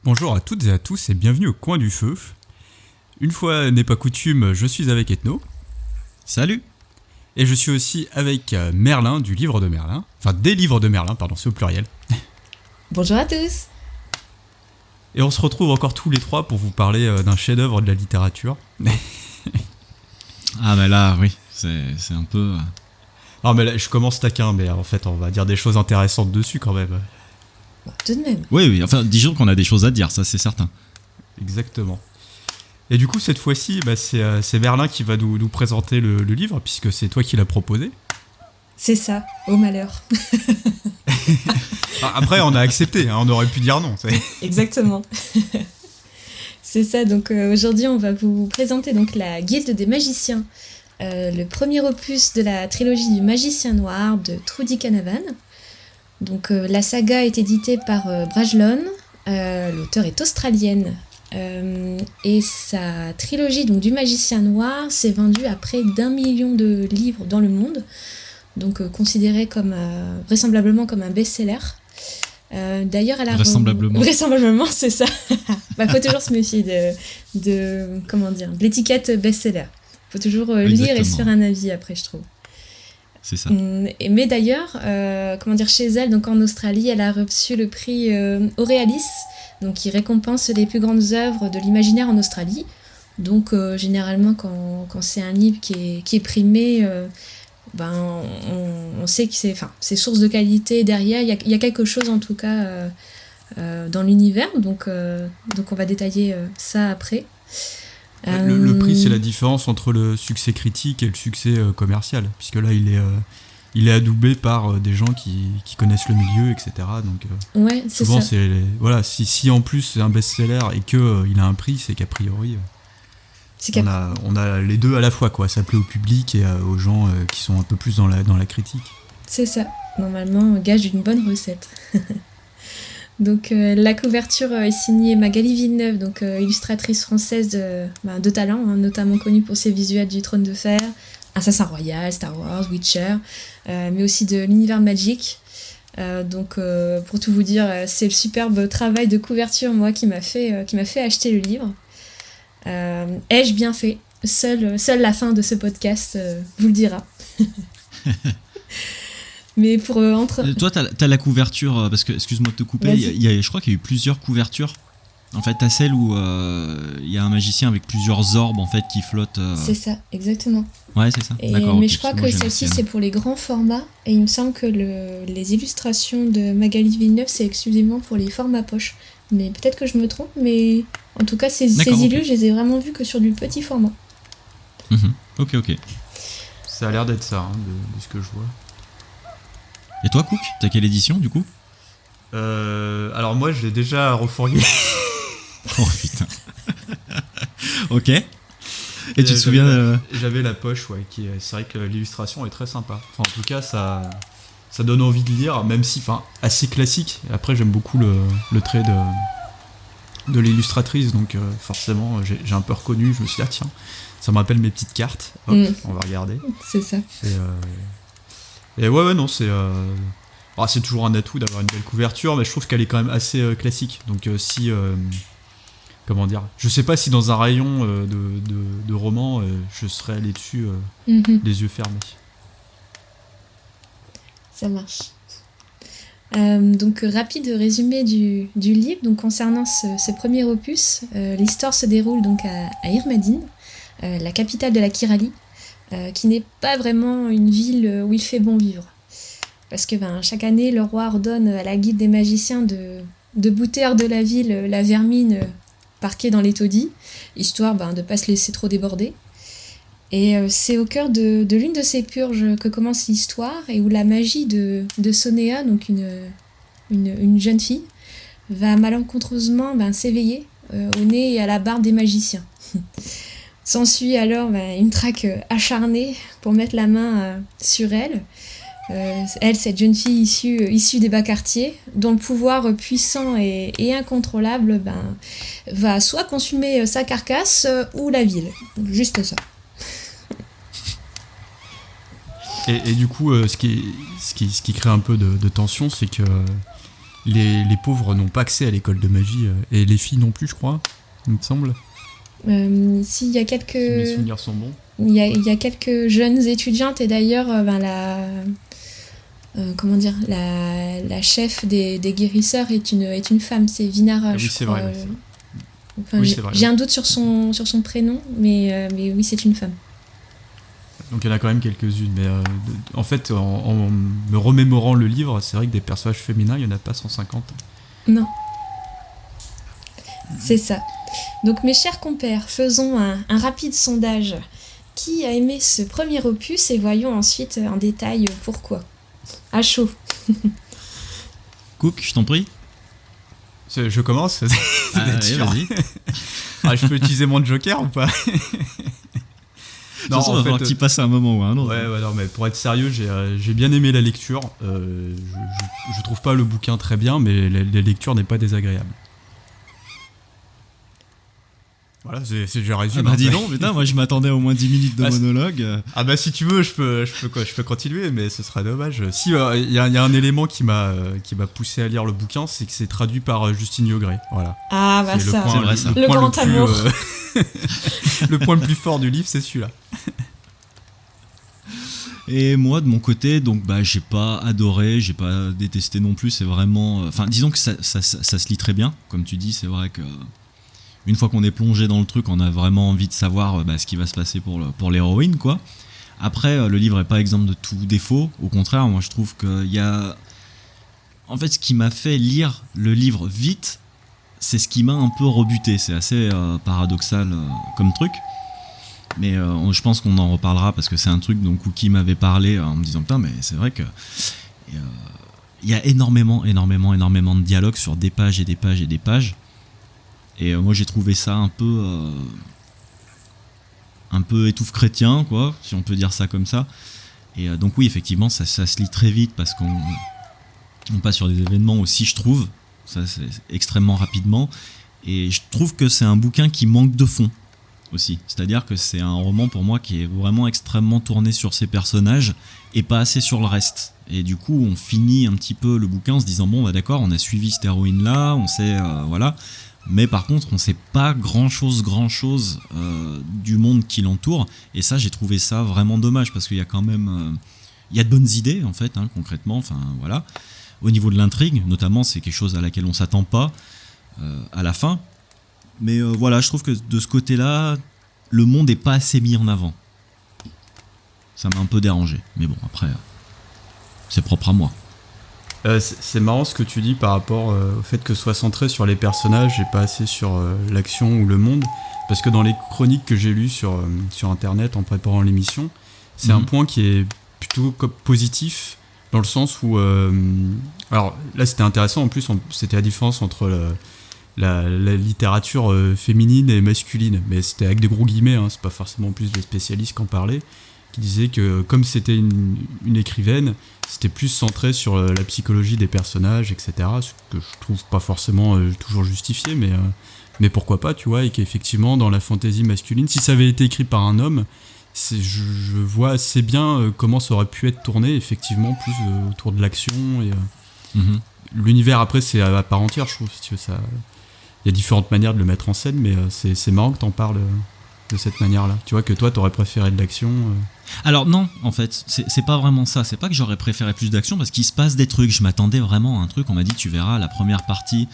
Bonjour à toutes et à tous et bienvenue au Coin du Feu. Une fois n'est pas coutume, je suis avec Ethno. Salut. Et je suis aussi avec Merlin du livre de Merlin. Enfin, des livres de Merlin, pardon, c'est au pluriel. Bonjour à tous. Et on se retrouve encore tous les trois pour vous parler d'un chef-d'œuvre de la littérature. Ah bah là, oui, c'est un peu... Non mais là, je commence taquin, mais en fait on va dire des choses intéressantes dessus quand même. Tout de même. Oui, enfin, disons qu'on a des choses à dire, ça c'est certain. Exactement. Et du coup, cette fois-ci, c'est Merlin qui va nous présenter le livre, puisque c'est toi qui l'as proposé. C'est ça, au malheur. Après, on a accepté, hein, on aurait pu dire non. Exactement. C'est ça, donc aujourd'hui, on va vous présenter donc, la Guilde des magiciens, le premier opus de la trilogie du Magicien Noir de Trudy Canavan. Donc, la saga est éditée par Brajlon, l'auteure est australienne. Et sa trilogie donc, du Magicien Noir s'est vendue à près d'1 million de livres dans le monde, donc considéré comme vraisemblablement comme un best-seller. D'ailleurs, elle a vraisemblablement, c'est ça. Faut toujours se méfier de comment dire, de l'étiquette best-seller. Faut toujours lire et se faire un avis après, je trouve. C'est ça. Mais d'ailleurs, chez elle, donc en Australie, elle a reçu le prix Aurealis, donc qui récompense les plus grandes œuvres de l'imaginaire en Australie. Donc généralement, quand c'est un livre qui est primé, on sait que c'est source de qualité derrière. Il y a quelque chose en tout cas dans l'univers. Donc on va détailler ça après. Le prix, c'est la différence entre le succès critique et le succès commercial, puisque là, il est adoubé par des gens qui connaissent le milieu, etc. Donc, ouais, c'est souvent, ça. Si en plus c'est un best-seller et qu'il a un prix, c'est qu'a priori, on a les deux à la fois, quoi. Ça plaît au public et aux gens qui sont un peu plus dans la critique. C'est ça. Normalement, gage d'une bonne recette. Donc la couverture est signée Magali Villeneuve, donc illustratrice française de talent, hein, notamment connue pour ses visuels du Trône de Fer, Assassin Royal, Star Wars, Witcher, mais aussi de l'univers Magic. Donc pour tout vous dire, c'est le superbe travail de couverture moi qui m'a fait acheter le livre. Ai-je bien fait ? Seule la fin de ce podcast vous le dira. Mais pour Toi, t'as la couverture, parce que, excuse-moi de te couper, je crois qu'il y a eu plusieurs couvertures. En fait, t'as celle où il y a un magicien avec plusieurs orbes en fait, qui flottent. C'est ça, exactement. Ouais, c'est ça. D'accord, mais je crois que celle-ci, c'est pour les grands formats. Et il me semble que les illustrations de Magali Villeneuve, c'est exclusivement pour les formats poche. Mais peut-être que je me trompe, mais en tout cas, ces illus, je les ai vraiment vus que sur du petit format. Ok. Ça a l'air d'être ça, hein, de ce que je vois. Et toi, Cook, t'as quelle édition du coup ? Alors moi, je l'ai déjà refourgué. Oh putain. Ok. Et tu te souviens J'avais la poche, ouais. C'est vrai que l'illustration est très sympa. Enfin, en tout cas, ça donne envie de lire, même si, assez classique. Après, j'aime beaucoup le trait de l'illustratrice, donc forcément, j'ai un peu reconnu. Je me suis dit, tiens, ça me rappelle mes petites cartes. Hop, on va regarder. C'est ça. Et ouais, non, c'est toujours un atout d'avoir une belle couverture, mais je trouve qu'elle est quand même assez classique. Donc comment dire, je sais pas si dans un rayon de romans, je serais allé dessus les yeux fermés. Ça marche. Donc rapide résumé du livre. Donc concernant ce premier opus, l'histoire se déroule donc à Irmadin, la capitale de la Kirali. Qui n'est pas vraiment une ville où il fait bon vivre. Parce que chaque année, le roi ordonne à la guilde des magiciens de bouter hors de la ville la vermine parquée dans les taudis, histoire de ne pas se laisser trop déborder. Et c'est au cœur de l'une de ces purges que commence l'histoire, et où la magie de Sonéa, donc une jeune fille, va malencontreusement s'éveiller au nez et à la barbe des magiciens. S'ensuit alors une traque acharnée pour mettre la main sur elle. Elle, cette jeune fille issue des bas quartiers, dont le pouvoir puissant et incontrôlable va soit consumer sa carcasse ou la ville. Juste ça. Et du coup, ce qui crée un peu de tension, c'est que les pauvres n'ont pas accès à l'école de magie, et les filles non plus, je crois, il me semble. S'il y a quelques... Si mes souvenirs sont bons. Il y a quelques jeunes étudiantes, et d'ailleurs, la chef des guérisseurs est une femme, c'est Vinara, oui, je c'est crois. vrai. Enfin, Oui, c'est vrai. j'ai un doute sur son prénom, mais oui, c'est une femme. Donc il y en a quand même quelques-unes, mais en fait, en me remémorant le livre, c'est vrai que des personnages féminins, il n'y en a pas 150. Non. C'est ça. Donc mes chers compères, faisons un rapide sondage. Qui a aimé ce premier opus et voyons ensuite en détail pourquoi. À chaud. Cook, je t'en prie. Je commence. Allez, vas-y. Je peux utiliser mon joker ou pas? De toute façon, il va falloir que tu passes à un moment ou à un autre. Ouais, non, mais pour être sérieux, j'ai bien aimé la lecture. Je trouve pas le bouquin très bien, mais la lecture n'est pas désagréable. Voilà, je résume. Ah bah dis donc, putain, moi je m'attendais à au moins 10 minutes de monologue. Ah bah si tu veux, je peux continuer, mais ce serait dommage. Si, il y a un élément qui m'a poussé à lire le bouquin, c'est que c'est traduit par Justine Yogret. Voilà. Ah bah c'est ça, c'est vrai, ça. le grand amour. Le point le plus fort du livre, c'est celui-là. Et moi de mon côté, donc j'ai pas adoré, j'ai pas détesté non plus, c'est vraiment... Enfin disons que ça se lit très bien, comme tu dis, c'est vrai que... Une fois qu'on est plongé dans le truc, on a vraiment envie de savoir ce qui va se passer pour l'héroïne, quoi. Après, le livre est pas exempt de tout défaut. Au contraire, moi je trouve qu'il y a... En fait, ce qui m'a fait lire le livre vite, c'est ce qui m'a un peu rebuté. C'est assez paradoxal comme truc. Mais je pense qu'on en reparlera parce que c'est un truc dont Cookie m'avait parlé en me disant putain, mais c'est vrai que... Il y a énormément de dialogues sur des pages et des pages et des pages. Et moi j'ai trouvé ça un peu étouffe chrétien, quoi, si on peut dire ça comme ça. Et donc oui, effectivement, ça se lit très vite parce qu'on passe sur des événements aussi, je trouve, ça c'est extrêmement rapidement. Et je trouve que c'est un bouquin qui manque de fond aussi. C'est-à-dire que c'est un roman pour moi qui est vraiment extrêmement tourné sur ses personnages et pas assez sur le reste. Et du coup, on finit un petit peu le bouquin en se disant bon, d'accord, on a suivi cette héroïne-là, on sait, voilà. Mais par contre, on sait pas grand chose du monde qui l'entoure. Et ça, j'ai trouvé ça vraiment dommage parce qu'il y a quand même... il y a de bonnes idées, en fait, concrètement. Enfin, voilà. Au niveau de l'intrigue, notamment, c'est quelque chose à laquelle on s'attend pas à la fin. Mais voilà, je trouve que de ce côté-là, le monde est pas assez mis en avant. Ça m'a un peu dérangé. Mais bon, après, c'est propre à moi. C'est marrant ce que tu dis par rapport au fait que ce soit centré sur les personnages et pas assez sur l'action ou le monde, parce que dans les chroniques que j'ai lues sur internet en préparant l'émission, c'est un point qui est plutôt positif dans le sens où alors là c'était intéressant, en plus c'était la différence entre la littérature féminine et masculine, mais c'était avec des gros guillemets, c'est pas forcément plus les spécialistes qui en parlaient, qui disaient que comme c'était une écrivaine, c'était plus centré sur la psychologie des personnages, etc. Ce que je trouve pas forcément toujours justifié, mais pourquoi pas, tu vois, et qu'effectivement, dans la fantaisie masculine, si ça avait été écrit par un homme, je vois assez bien comment ça aurait pu être tourné, effectivement, plus autour de l'action. Et l'univers, après, c'est à part entière, je trouve, si tu veux, ça... Il y a différentes manières de le mettre en scène, mais c'est marrant que t'en parles de cette manière-là. Tu vois, que toi, t'aurais préféré de l'action... Alors non, en fait, c'est pas vraiment ça. C'est pas que j'aurais préféré plus d'action parce qu'il se passe des trucs. Je m'attendais vraiment à un truc. On m'a dit, tu verras, la première partie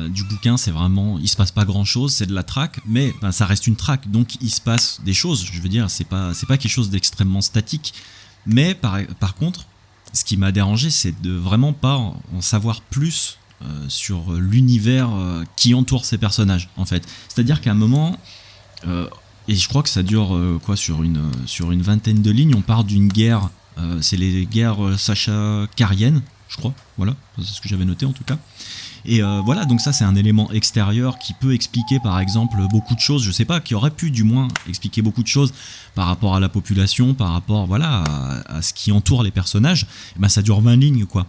du bouquin, c'est vraiment, il se passe pas grand chose, c'est de la traque, mais ça reste une traque, donc il se passe des choses. Je veux dire, c'est pas quelque chose d'extrêmement statique. Mais par contre, ce qui m'a dérangé, c'est de vraiment pas en savoir plus sur l'univers qui entoure ces personnages, en fait. C'est-à-dire qu'à un moment. Et je crois que ça dure sur une vingtaine de lignes. On part d'une guerre, c'est les guerres sacha-cariennes, je crois. Voilà, c'est ce que j'avais noté en tout cas. Et voilà, donc ça c'est un élément extérieur qui peut expliquer par exemple beaucoup de choses. Je sais pas, qui aurait pu du moins expliquer beaucoup de choses par rapport à la population, par rapport à ce qui entoure les personnages. Et ben ça dure 20 lignes quoi.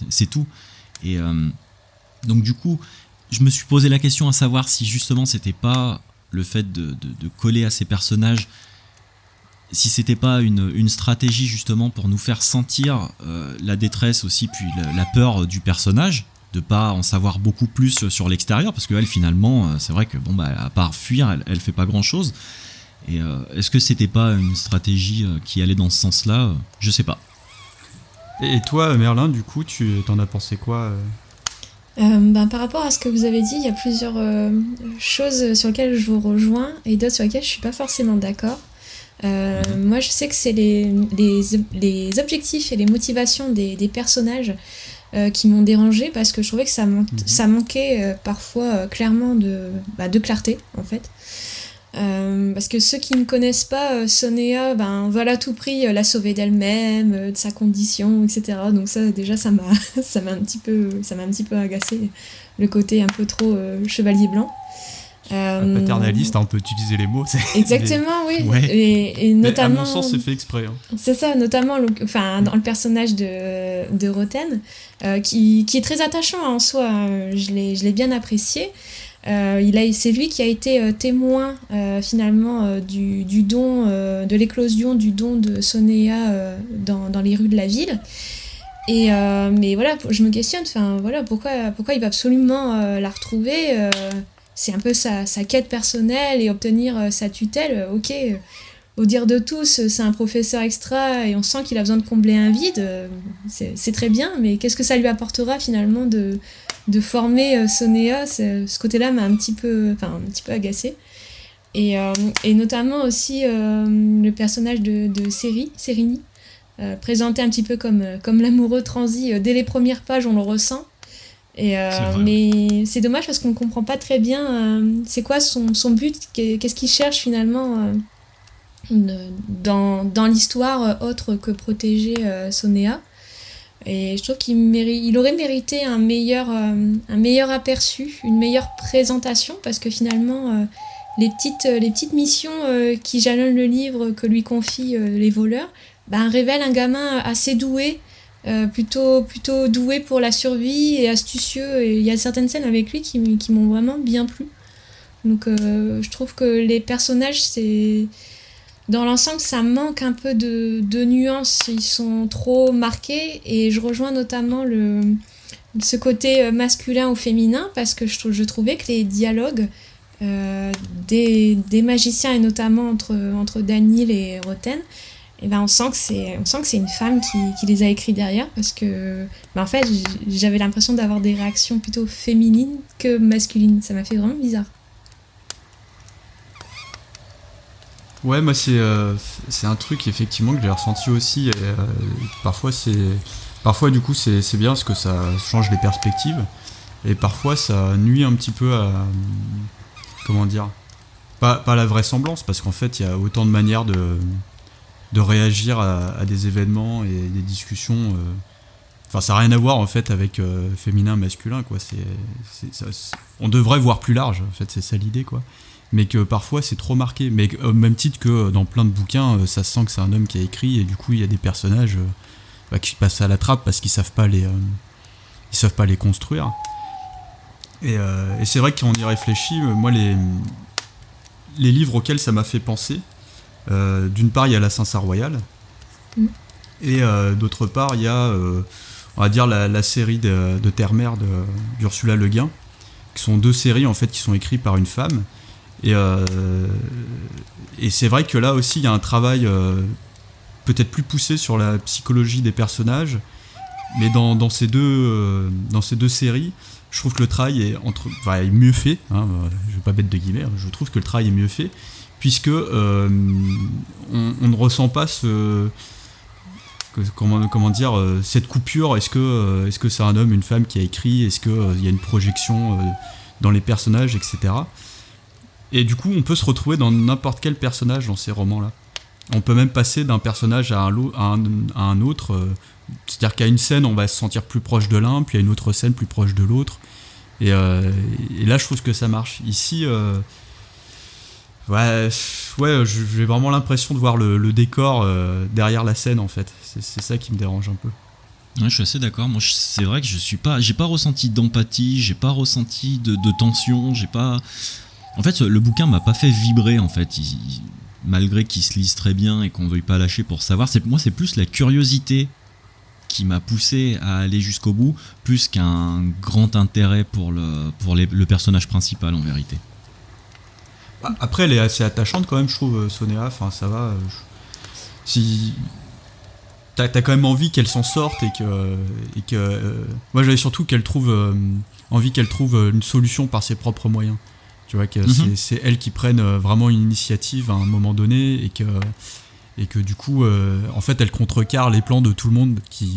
C'est tout. Et donc du coup, je me suis posé la question à savoir si justement c'était pas le fait de coller à ces personnages, si c'était pas une stratégie justement pour nous faire sentir la détresse aussi, puis la peur du personnage, de pas en savoir beaucoup plus sur l'extérieur, parce qu'elle finalement, c'est vrai que bon bah à part fuir, elle fait pas grand chose. Et est-ce que c'était pas une stratégie qui allait dans ce sens-là? Je sais pas. Et toi, Merlin, du coup, tu t'en as pensé quoi Par rapport à ce que vous avez dit, il y a plusieurs choses sur lesquelles je vous rejoins et d'autres sur lesquelles je suis pas forcément d'accord. Moi, je sais que c'est les objectifs et les motivations des personnages qui m'ont dérangé parce que je trouvais que ça manquait parfois clairement de clarté, en fait. Parce que ceux qui ne connaissent pas Sonéa veulent à tout prix la sauver d'elle-même, de sa condition, etc. Donc ça déjà ça m'a un petit peu agacé, le côté un peu trop chevalier blanc. Paternaliste, on peut utiliser les mots. Exactement, oui. Ouais. Et notamment. Mais à mon sens, c'est fait exprès. Hein. C'est ça, notamment dans le personnage de Roten, qui est très attachant en soi. Hein. Je l'ai bien apprécié. C'est lui qui a été témoin finalement du don, de l'éclosion du don de Sonéa dans les rues de la ville. Mais voilà, je me questionne, pourquoi il va absolument la retrouver c'est un peu sa quête personnelle et obtenir sa tutelle. Ok, au dire de tous, c'est un professeur extra et on sent qu'il a besoin de combler un vide. C'est très bien, mais qu'est-ce que ça lui apportera finalement de former Sonéa? Ce côté-là m'a un petit peu agacé. Et notamment aussi le personnage de Sérini, présenté un petit peu comme l'amoureux transi. Dès les premières pages, on le ressent. Mais c'est dommage parce qu'on ne comprend pas très bien c'est quoi son but, qu'est-ce qu'il cherche finalement dans l'histoire autre que protéger Sonéa. Et je trouve il aurait mérité un meilleur aperçu, une meilleure présentation, parce que finalement les petites missions qui jalonnent le livre que lui confient les voleurs révèlent un gamin assez doué, plutôt doué pour la survie et astucieux, et il y a certaines scènes avec lui qui m'ont vraiment bien plu. Donc je trouve que les personnages, dans l'ensemble, ça manque un peu de nuances, ils sont trop marqués, et je rejoins notamment ce côté masculin ou féminin, parce que je trouvais que les dialogues des magiciens, et notamment entre Daniel et Roten, on sent que c'est une femme qui les a écrits derrière, parce que en fait j'avais l'impression d'avoir des réactions plutôt féminines que masculines. Ça m'a fait vraiment bizarre. Ouais, moi c'est un truc effectivement que j'ai ressenti aussi. Et, parfois du coup c'est bien parce que ça change les perspectives, et parfois ça nuit un petit peu à comment dire, pas la vraisemblance, parce qu'en fait il y a autant de manières de réagir à des événements et des discussions. Enfin, ça n'a rien à voir en fait avec féminin, masculin, quoi. On devrait voir plus large, en fait, c'est ça l'idée, quoi. Mais que parfois c'est trop marqué. Mais au même titre que dans plein de bouquins, ça se sent que c'est un homme qui a écrit, et du coup il y a des personnages qui passent à la trappe parce qu'ils savent pas les construire. Et c'est vrai que quand on y réfléchit, moi les livres auxquels ça m'a fait penser, d'une part il y a La Sinsar Royale, et d'autre part il y a on va dire la série de Terre-Mère d'Ursula Le Guin, qui sont deux séries en fait qui sont écrites par une femme, et c'est vrai que là aussi il y a un travail peut-être plus poussé sur la psychologie des personnages, mais dans ces deux séries, je trouve que le travail est mieux fait, hein, je vais pas mettre de guillemets, je trouve que le travail est mieux fait, puisque on ne ressent pas comment dire, cette coupure. Est-ce que c'est un homme, une femme qui a écrit, est-ce qu'il y a une projection dans les personnages, etc. Et du coup on peut se retrouver dans n'importe quel personnage dans ces romans-là. On peut même passer d'un personnage à un autre, c'est-à-dire qu'à une scène on va se sentir plus proche de l'un, puis à une autre scène plus proche de l'autre, et là je trouve que ça marche. Ici j'ai vraiment l'impression de voir le décor derrière la scène, en fait. C'est ça qui me dérange un peu. Ouais, je suis assez d'accord. Moi, c'est vrai que j'ai pas ressenti d'empathie, j'ai pas ressenti de tension, En fait, le bouquin m'a pas fait vibrer, en fait. Malgré qu'il se lise très bien et qu'on veuille pas lâcher pour savoir, moi, c'est plus la curiosité qui m'a poussé à aller jusqu'au bout, plus qu'un grand intérêt pour le personnage principal en vérité. Après, elle est assez attachante quand même, je trouve, Sonea. Enfin, ça va. Si t'as quand même envie qu'elle s'en sorte et que moi, j'avais surtout envie qu'elle trouve une solution par ses propres moyens. Tu vois que c'est elle qui prenne vraiment une initiative à un moment donné et que du coup, en fait, elle contrecarre les plans de tout le monde qui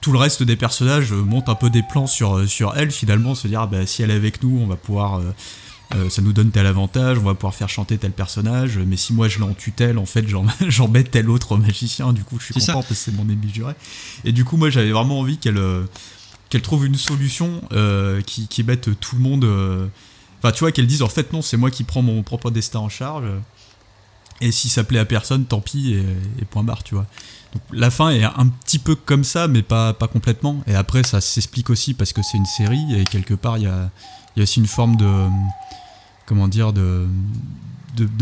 tout le reste des personnages montent un peu des plans sur elle finalement, se dire si elle est avec nous, on va pouvoir ça nous donne tel avantage, on va pouvoir faire chanter tel personnage, mais si moi je l'ai en tutelle, en fait j'embête tel autre magicien, du coup je suis content parce que c'est mon ennemi juré. Et du coup moi j'avais vraiment envie qu'elle trouve une solution qui mette tout le monde... Enfin tu vois, qu'elle dise en fait non, c'est moi qui prends mon propre destin en charge, et si ça plaît à personne, tant pis, et point barre, tu vois. Donc la fin est un petit peu comme ça, mais pas complètement. Et après ça s'explique aussi parce que c'est une série, et quelque part il y a aussi une forme de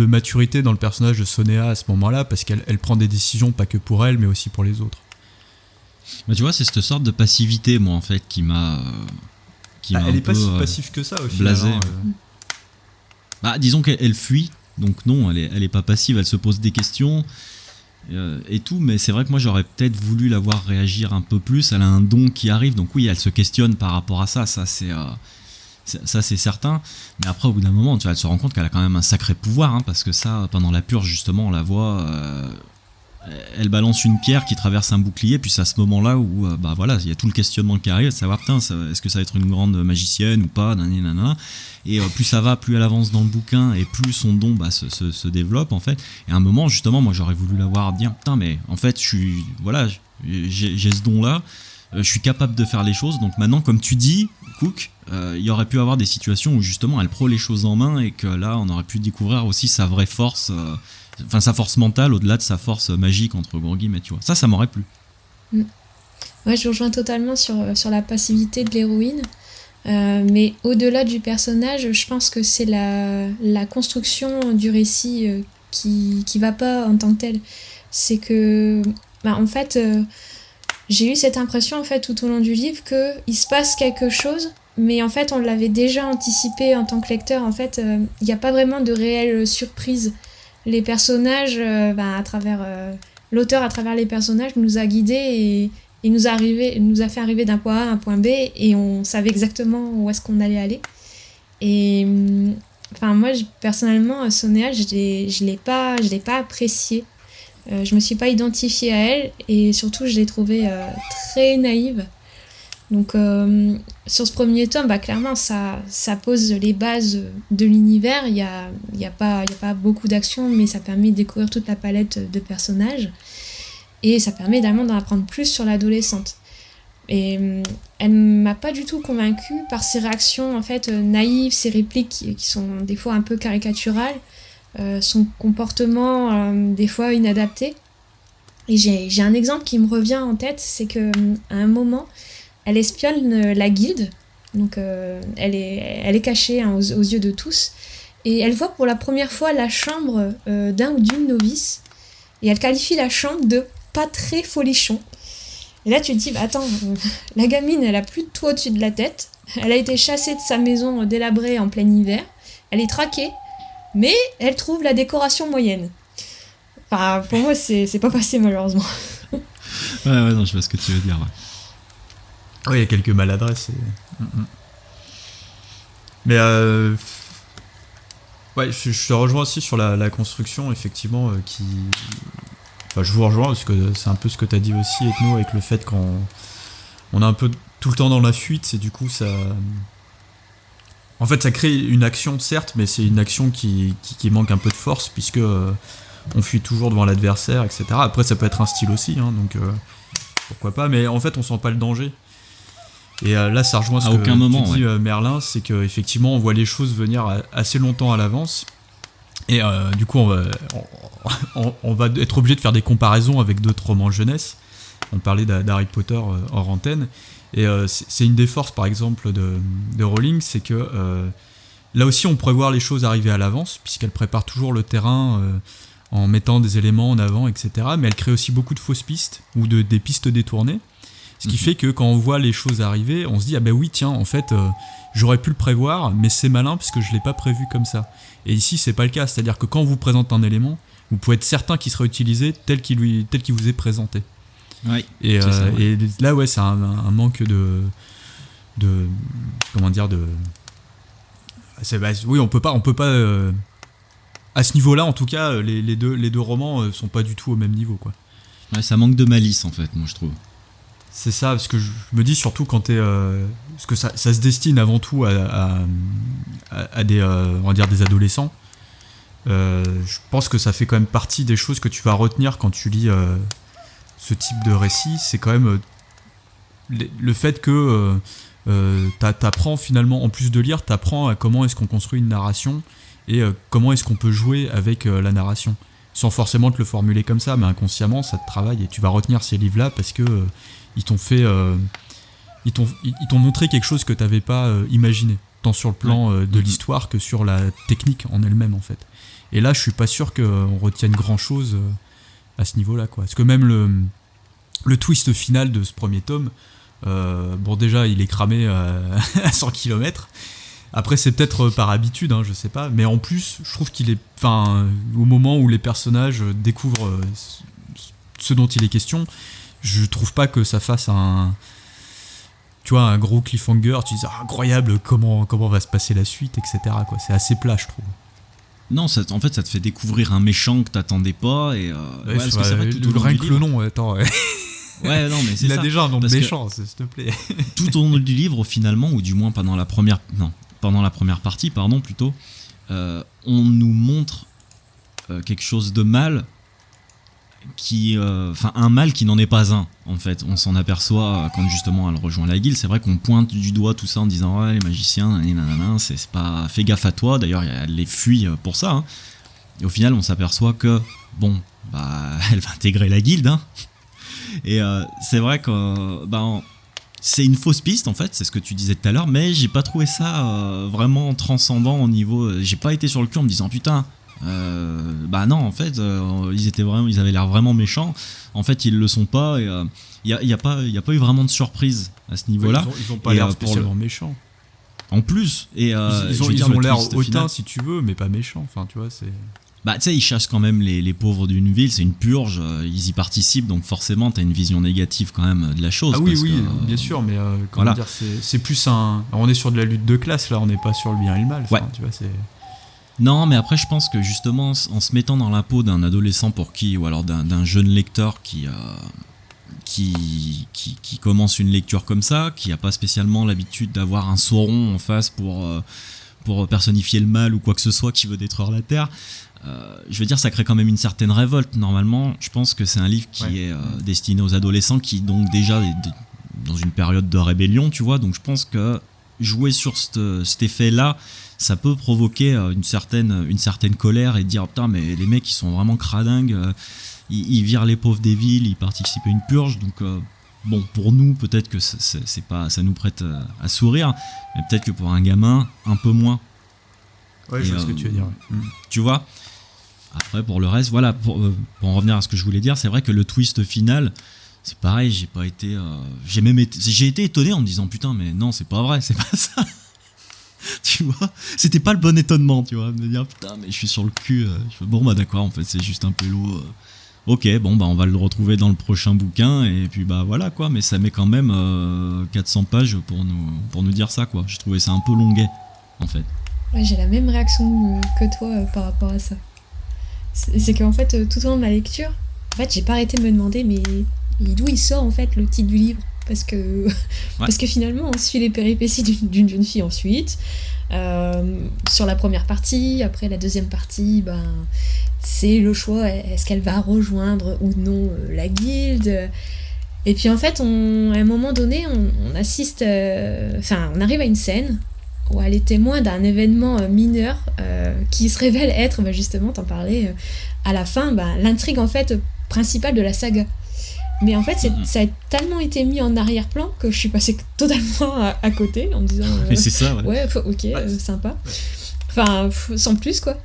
maturité dans le personnage de Sonea à ce moment-là, parce qu'elle prend des décisions pas que pour elle, mais aussi pour les autres. Bah, tu vois, c'est cette sorte de passivité, moi, en fait, qui m'a elle est pas si passive que ça, au final. Blasé. Bah, disons qu'elle fuit, donc non, elle est pas passive, elle se pose des questions et tout, mais c'est vrai que moi, j'aurais peut-être voulu la voir réagir un peu plus. Elle a un don qui arrive, donc oui, elle se questionne par rapport à ça, ça c'est certain, mais après au bout d'un moment tu vois, elle se rend compte qu'elle a quand même un sacré pouvoir, parce que ça, pendant la purge justement, on la voit, elle balance une pierre qui traverse un bouclier, puis c'est à ce moment là où voilà, il y a tout le questionnement qui arrive, de savoir est-ce que ça va être une grande magicienne ou pas, nanana. Et plus ça va, plus elle avance dans le bouquin et plus son don se développe en fait. Et à un moment justement, moi j'aurais voulu la voir dire putain, mais en fait j'ai ce don là, je suis capable de faire les choses, donc maintenant comme tu dis Cook, il y aurait pu avoir des situations où justement elle prend les choses en main et que là on aurait pu découvrir aussi sa vraie force, sa force mentale au-delà de sa force magique entre gros guillemets, tu vois. Ça m'aurait plu. Ouais, je rejoins totalement sur la passivité de l'héroïne, mais au-delà du personnage, je pense que c'est la construction du récit qui va pas en tant que tel. C'est que en fait j'ai eu cette impression en fait tout au long du livre qu'il se passe quelque chose, mais en fait on l'avait déjà anticipé en tant que lecteur. En fait il n'y a pas vraiment de réelle surprise. Les personnages, à travers l'auteur, à travers les personnages, nous a guidés et nous a fait arriver d'un point A à un point B, et on savait exactement où est-ce qu'on allait aller. Et moi personnellement, Sonea, je l'ai pas appréciée. Je me suis pas identifiée à elle, et surtout je l'ai trouvée très naïve. Donc sur ce premier tome, clairement ça pose les bases de l'univers. Il y a pas beaucoup d'action, mais ça permet de découvrir toute la palette de personnages, et ça permet également d'en apprendre plus sur l'adolescente. Et elle m'a pas du tout convaincue par ses réactions en fait naïves, ses répliques qui sont des fois un peu caricaturales, son comportement des fois inadapté. Et j'ai un exemple qui me revient en tête, c'est que à un moment elle espionne la guilde, donc elle est cachée aux yeux de tous, et elle voit pour la première fois la chambre d'un ou d'une novice, et elle qualifie la chambre de pas très folichon. Et là tu te dis attends, la gamine elle a plus de toit au-dessus de la tête, elle a été chassée de sa maison délabrée en plein hiver, elle est traquée, mais elle trouve la décoration moyenne. Enfin, pour moi, c'est pas passé, malheureusement. Ouais, non, je vois ce que tu veux dire, ouais. Oui, il y a quelques maladresses. Mais ouais, je te rejoins aussi sur la construction, effectivement, qui... Enfin, je vous rejoins, parce que c'est un peu ce que tu as dit aussi, Ethno, avec le fait qu'on est un peu tout le temps dans la fuite, et du coup, ça... En fait, ça crée une action, certes, mais c'est une action qui manque un peu de force, puisque on fuit toujours devant l'adversaire, etc. Après, ça peut être un style aussi, donc pourquoi pas, mais en fait, on sent pas le danger. Et là, ça rejoint ce que tu dis, Merlin, c'est qu'effectivement, on voit les choses venir assez longtemps à l'avance, et du coup, on va être obligé de faire des comparaisons avec d'autres romans jeunesse. On parlait d'Harry Potter hors antenne, et c'est une des forces, par exemple, de Rowling, c'est que là aussi, on pourrait voir les choses arriver à l'avance, puisqu'elle prépare toujours le terrain en mettant des éléments en avant, etc. Mais elle crée aussi beaucoup de fausses pistes ou des pistes détournées. Ce qui fait que quand on voit les choses arriver, on se dit ah ben oui tiens en fait j'aurais pu le prévoir mais c'est malin parce que je l'ai pas prévu comme ça. Et ici c'est pas le cas, c'est-à-dire que quand on vous présente un élément, vous pouvez être certain qu'il sera utilisé tel qu'il vous est présenté. Ouais, et là ouais c'est un manque de comment dire de oui on peut pas à ce niveau-là en tout cas les deux romans sont pas du tout au même niveau quoi. Ouais, ça manque de malice en fait moi je trouve. C'est ça, parce que je me dis surtout quand t'es... parce que ça se destine avant tout à des, on va dire des adolescents. Je pense que ça fait quand même partie des choses que tu vas retenir quand tu lis ce type de récit. C'est quand même le fait que t'apprends finalement, en plus de lire, t'apprends à comment est-ce qu'on construit une narration et comment est-ce qu'on peut jouer avec la narration. Sans forcément te le formuler comme ça, mais inconsciemment ça te travaille et tu vas retenir ces livres-là parce que... ils t'ont montré quelque chose que t'avais pas imaginé, tant sur le plan de l'histoire que sur la technique en elle-même en fait. Et là, je suis pas sûr qu'on retienne grand-chose à ce niveau-là quoi. Parce que même le twist final de ce premier tome, bon déjà il est cramé à 100 km. Après c'est peut-être par habitude, je sais pas. Mais en plus, je trouve qu'il est, au moment où les personnages découvrent ce dont il est question. Je trouve pas que ça fasse un gros cliffhanger, tu dis incroyable comment va se passer la suite, etc. quoi. C'est assez plat, je trouve. Non, en fait, ça te fait découvrir un méchant que t'attendais pas et parce que c'est vrai que tout au long rien du que livre, le nom, attends. Ouais, non, mais c'est il ça. a déjà un nom de Parce que méchant, s'il te plaît. Tout au long du livre, finalement, ou du moins pendant la première partie, plutôt, on nous montre quelque chose de mal. Un mal qui n'en est pas un en fait, on s'en aperçoit quand justement elle rejoint la guilde. C'est vrai qu'on pointe du doigt tout ça en disant ouais les magiciens c'est pas, fais gaffe à toi, d'ailleurs elle les fuit pour ça et au final on s'aperçoit que bon elle va intégrer la guilde et c'est vrai que c'est une fausse piste en fait, c'est ce que tu disais tout à l'heure, mais j'ai pas trouvé ça vraiment transcendant au niveau, j'ai pas été sur le cul en me disant putain non en fait ils avaient l'air vraiment méchants, en fait ils le sont pas et y a pas eu vraiment de surprise à ce niveau là. Ils ont pas l'air spécialement méchants en plus et ils ont l'air hautains si tu veux mais pas méchants, enfin tu vois c'est... tu sais ils chassent quand même les pauvres d'une ville, c'est une purge, ils y participent donc forcément t'as une vision négative quand même de la chose. Ah oui bien sûr mais comment dire, c'est plus on est sur de la lutte de classe là, on n'est pas sur le bien et le mal, tu vois c'est... Non, mais après, je pense que justement, en se mettant dans la peau d'un adolescent ou alors d'un jeune lecteur qui commence une lecture comme ça, qui n'a pas spécialement l'habitude d'avoir un Sauron en face pour personnifier le mal ou quoi que ce soit qui veut détruire la Terre, je veux dire, ça crée quand même une certaine révolte. Normalement, je pense que c'est un livre qui est destiné aux adolescents qui, donc, déjà, dans une période de rébellion, tu vois, donc je pense que jouer sur cet effet-là, ça peut provoquer une certaine colère et dire putain mais les mecs ils sont vraiment cradingues, ils virent les pauvres des villes, ils participent à une purge, donc bon pour nous peut-être que c'est pas, ça nous prête à sourire, mais peut-être que pour un gamin un peu moins. Ouais, je vois ce que tu veux dire. Tu vois, après pour le reste voilà, pour en revenir à ce que je voulais dire, c'est vrai que le twist final c'est pareil, j'ai été étonné en me disant putain mais non c'est pas vrai, c'est pas ça. Tu vois, c'était pas le bon étonnement, tu vois, de me dire putain mais je suis sur le cul, bon d'accord en fait c'est juste un pélo, ok bon on va le retrouver dans le prochain bouquin et puis voilà quoi, mais ça met quand même 400 pages pour nous dire ça quoi. J'ai trouvé ça un peu longuet en fait. Ouais, j'ai la même réaction que toi par rapport à ça. C'est qu'en fait tout au long de ma lecture, en fait j'ai pas arrêté de me demander mais d'où il sort en fait le titre du livre. Parce que finalement on suit les péripéties d'une jeune fille ensuite, sur la première partie, après la deuxième partie c'est le choix, est-ce qu'elle va rejoindre ou non la guilde, et puis en fait à un moment donné on assiste, on arrive à une scène où elle est témoin d'un événement mineur qui se révèle être, justement t'en parlais, à la fin l'intrigue en fait principale de la saga. Mais en fait, ça a tellement été mis en arrière-plan que je suis passée totalement à côté en me disant mais c'est ça, ok, sympa. Enfin, sans plus quoi.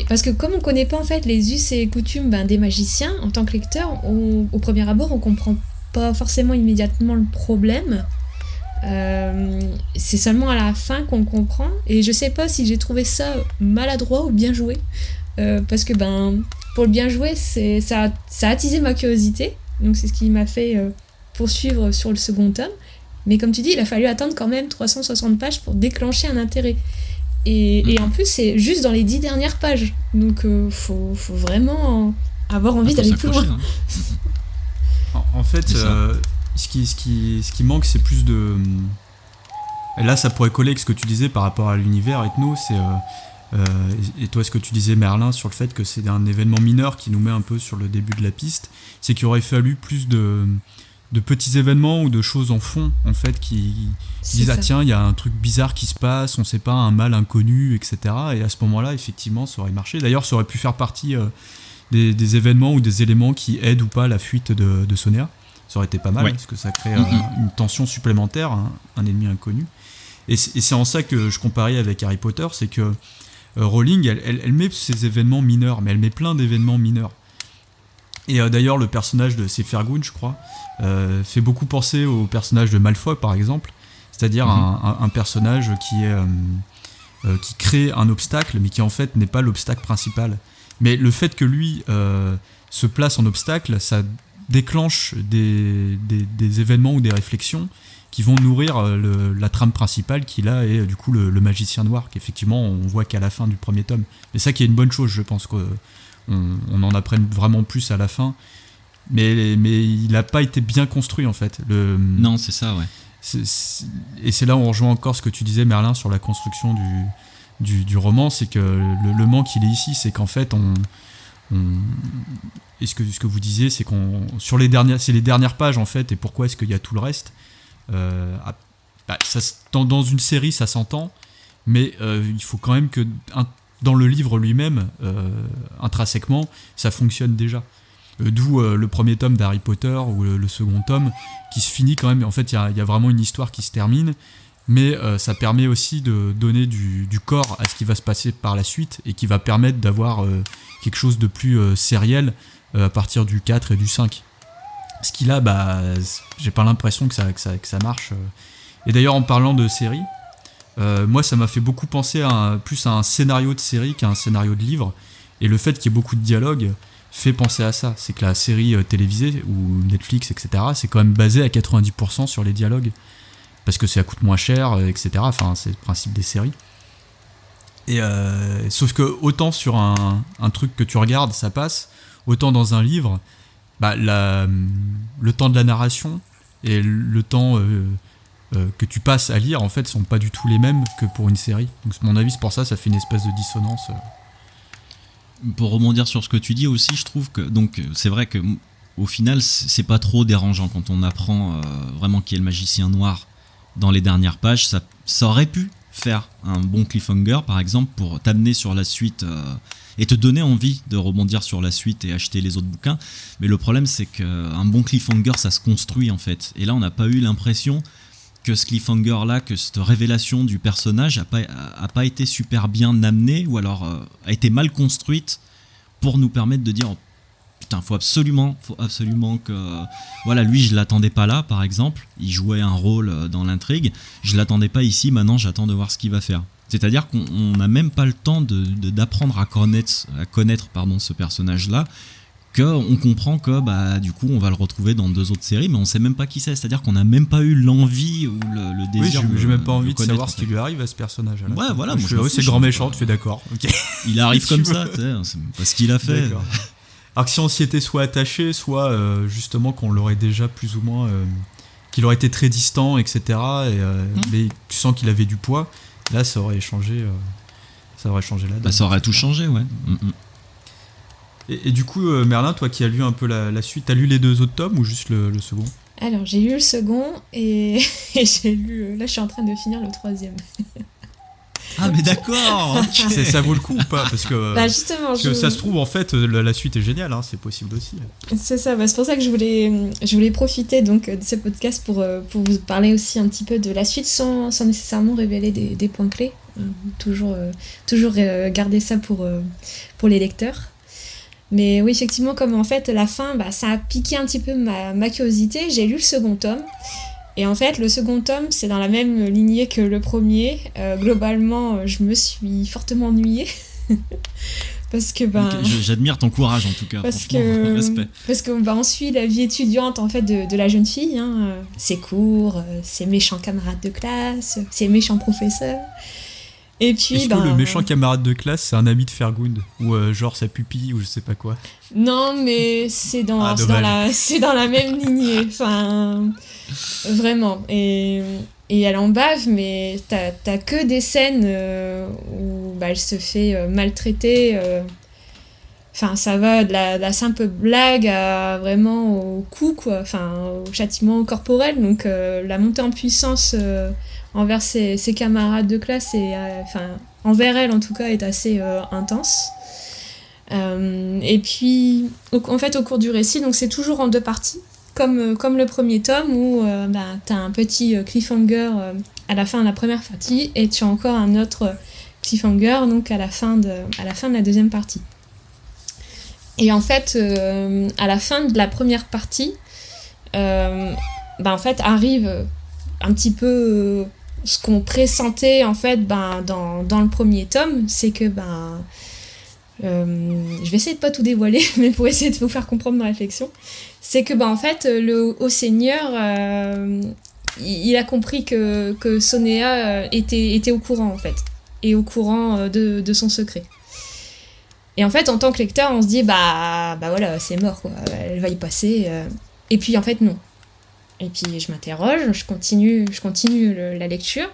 parce que comme on connaît pas en fait les us et coutumes des magiciens, en tant que lecteur, au premier abord, on comprend pas forcément immédiatement le problème. C'est seulement à la fin qu'on comprend, et je sais pas si j'ai trouvé ça maladroit ou bien joué, parce que pour le bien joué, ça a attisé ma curiosité, donc c'est ce qui m'a fait poursuivre sur le second tome. Mais comme tu dis, il a fallu attendre quand même 360 pages pour déclencher un intérêt. Et en plus, c'est juste dans les 10 dernières pages. Donc, faut vraiment avoir envie d'aller plus loin. Hein. En fait, ce qui manque, c'est plus de... Là, ça pourrait coller avec ce que tu disais par rapport à l'univers ethno. Et toi, ce que tu disais, Merlin, sur le fait que c'est un événement mineur qui nous met un peu sur le début de la piste, c'est qu'il aurait fallu plus de petits événements ou de choses en fond, en fait, qui disent tiens, il y a un truc bizarre qui se passe, on sait pas, un mal inconnu, etc. Et à ce moment-là, effectivement, ça aurait marché. D'ailleurs, ça aurait pu faire partie des événements ou des éléments qui aident ou pas la fuite de Sonia. Ça aurait été pas mal, parce que ça crée une tension supplémentaire, un ennemi inconnu. Et c'est en ça que je comparais avec Harry Potter, c'est que Rowling, elle met ces événements mineurs, mais elle met plein d'événements mineurs. Et d'ailleurs, le personnage de Fergoun, je crois, fait beaucoup penser au personnage de Malfoy, par exemple, c'est-à-dire un personnage qui crée un obstacle, mais qui en fait n'est pas l'obstacle principal. Mais le fait que lui se place en obstacle, ça déclenche des événements ou des réflexions qui vont nourrir la trame principale qui là est du coup le magicien noir, qu'effectivement on voit qu'à la fin du premier tome. Mais ça qui est une bonne chose, je pense qu'on en apprenne vraiment plus à la fin. Mais il n'a pas été bien construit en fait. Non, c'est ça, ouais. Et c'est là où on rejoint encore ce que tu disais, Merlin, sur la construction du roman, c'est que le manque il est ici, c'est qu'en fait et ce que vous disiez, c'est c'est les dernières pages en fait, et pourquoi est-ce qu'il y a tout le reste dans une série ça s'entend, mais il faut quand même que dans le livre lui-même, intrinsèquement, ça fonctionne déjà. D'où le premier tome d'Harry Potter ou le second tome qui se finit quand même. En fait, il y a vraiment une histoire qui se termine, mais ça permet aussi de donner du corps à ce qui va se passer par la suite et qui va permettre d'avoir quelque chose de plus sériel à partir du 4 et du 5. Ce qui là, j'ai pas l'impression que ça marche. Et d'ailleurs, en parlant de série, moi ça m'a fait beaucoup penser plus à un scénario de série qu'à un scénario de livre. Et le fait qu'il y ait beaucoup de dialogue fait penser à ça. C'est que la série télévisée ou Netflix, etc., c'est quand même basé à 90% sur les dialogues. Parce que ça coûte moins cher, etc. Enfin, c'est le principe des séries. Et sauf que autant sur un truc que tu regardes, ça passe, autant dans un livre, le temps de la narration et le temps que tu passes à lire, en fait, sont pas du tout les mêmes que pour une série. Donc, à mon avis, c'est pour ça fait une espèce de dissonance. Pour rebondir sur ce que tu dis aussi, je trouve que donc c'est vrai que au final, c'est pas trop dérangeant quand on apprend vraiment qui est le magicien noir dans les dernières pages. Ça aurait pu faire un bon cliffhanger, par exemple, pour t'amener sur la suite et te donner envie de rebondir sur la suite et acheter les autres bouquins. Mais le problème, c'est qu'un bon cliffhanger, ça se construit en fait. Et là, on n'a pas eu l'impression que ce cliffhanger-là, que cette révélation du personnage a pas été super bien amenée, ou alors a été mal construite pour nous permettre de dire putain, faut absolument que... Voilà, lui, je l'attendais pas là, par exemple. Il jouait un rôle dans l'intrigue. Je l'attendais pas ici, maintenant j'attends de voir ce qu'il va faire. C'est-à-dire qu'on n'a même pas le temps d'apprendre à connaître ce personnage-là, qu'on comprend que du coup on va le retrouver dans 2 autres séries, mais on sait même pas qui c'est. C'est-à-dire qu'on n'a même pas eu l'envie ou le désir. Oui, j'ai même pas envie de savoir ce qui lui arrive à ce personnage. Ouais, voilà. C'est le grand méchant, tu fais d'accord. Okay. Il arrive comme ça, c'est pas ce qu'il a fait. D'accord. Alors que si on s'y était soit attaché, soit justement qu'on l'aurait déjà plus ou moins, qu'il aurait été très distant, etc. Mais tu sens qu'il avait du poids. Là, ça aurait changé. Ça aurait changé la donne. Ça aurait tout changé, ouais. Et du coup, Merlin, toi qui as lu un peu la suite, t'as lu les 2 autres tomes ou juste le second ? Alors, j'ai lu le second et j'ai lu... Là, je suis en train de finir le 3e. Ah, mais d'accord. Okay. Ça vaut le coup ou pas ? Parce que, justement, parce que ça se trouve, en fait, la suite est géniale, hein, c'est possible aussi. C'est ça, c'est pour ça que je voulais profiter donc, de ce podcast pour vous parler aussi un petit peu de la suite sans nécessairement révéler des points clés. toujours garder ça pour les lecteurs. Mais oui, effectivement, comme en fait la fin, ça a piqué un petit peu ma curiosité, j'ai lu le second tome. Et en fait, le second tome, c'est dans la même lignée que le premier. Globalement, je me suis fortement ennuyée. Parce que j'admire ton courage en tout cas. Respect. Parce que on suit la vie étudiante en fait de la jeune fille. Hein. Ses cours, ses méchants camarades de classe, ses méchants professeurs. Et puis, est-ce que le méchant camarade de classe, c'est un ami de Fergund ou genre sa pupille ou je sais pas quoi? Non, mais c'est dans la même lignée. Enfin, vraiment. Et elle en bave, mais t'as que des scènes où elle se fait maltraiter. Enfin, ça va de la simple blague à vraiment au coup, quoi. Enfin, au châtiment corporel. Donc, la montée en puissance envers ses camarades de classe et envers elle en tout cas est assez intense. Et puis en fait au cours du récit, donc c'est toujours en deux parties comme le premier tome où t'as un petit cliffhanger à la fin de la première partie et tu as encore un autre cliffhanger donc à la fin de la deuxième partie. Et en fait à la fin de la première partie en fait arrive un petit peu ce qu'on pressentait en fait dans le premier tome, c'est que je vais essayer de pas tout dévoiler, mais pour essayer de vous faire comprendre ma réflexion, c'est que en fait le haut seigneur il a compris que Sonéa était au courant en fait, et au courant de son secret. Et en fait en tant que lecteur on se dit voilà c'est mort quoi, elle va y passer et puis en fait non. Et puis je m'interroge, je continue la lecture.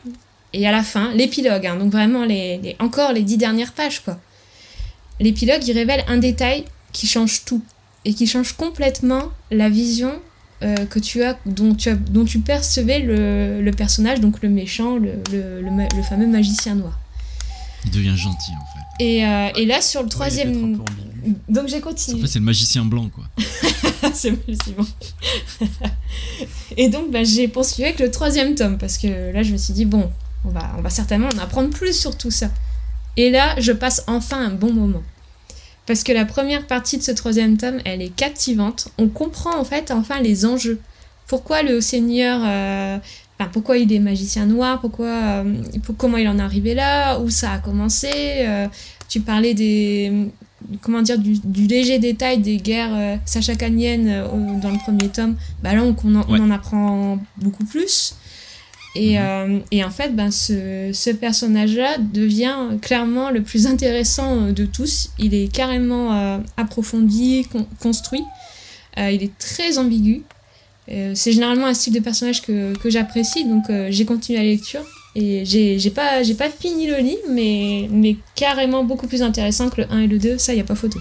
Et à la fin, l'épilogue, hein, donc vraiment encore les 10 dernières pages, quoi. L'épilogue, il révèle un détail qui change tout. Et qui change complètement la vision dont tu percevais le personnage, donc le méchant, le fameux magicien noir. Il devient gentil, en fait. Et là, sur le troisième... Donc j'ai continué. En fait, c'est le magicien blanc, quoi. C'est le magicien blanc. Et donc, j'ai poursuivi avec le troisième tome, parce que là, je me suis dit, bon, on va certainement en apprendre plus sur tout ça. Et là, je passe enfin un bon moment. Parce que la première partie de ce troisième tome, elle est captivante. On comprend, en fait, enfin, les enjeux. Pourquoi le Seigneur... pourquoi il est magicien noir, comment il en est arrivé là, où ça a commencé. Tu parlais du léger détail des guerres sachakaniennes dans le premier tome. Là, on en apprend beaucoup plus. Et en fait, ce personnage-là devient clairement le plus intéressant de tous. Il est carrément approfondi, construit. Il est très ambigu. C'est généralement un style de personnage que j'apprécie, donc j'ai continué la lecture et j'ai pas fini le livre, mais carrément beaucoup plus intéressant que le 1 et le 2, ça y a pas photo.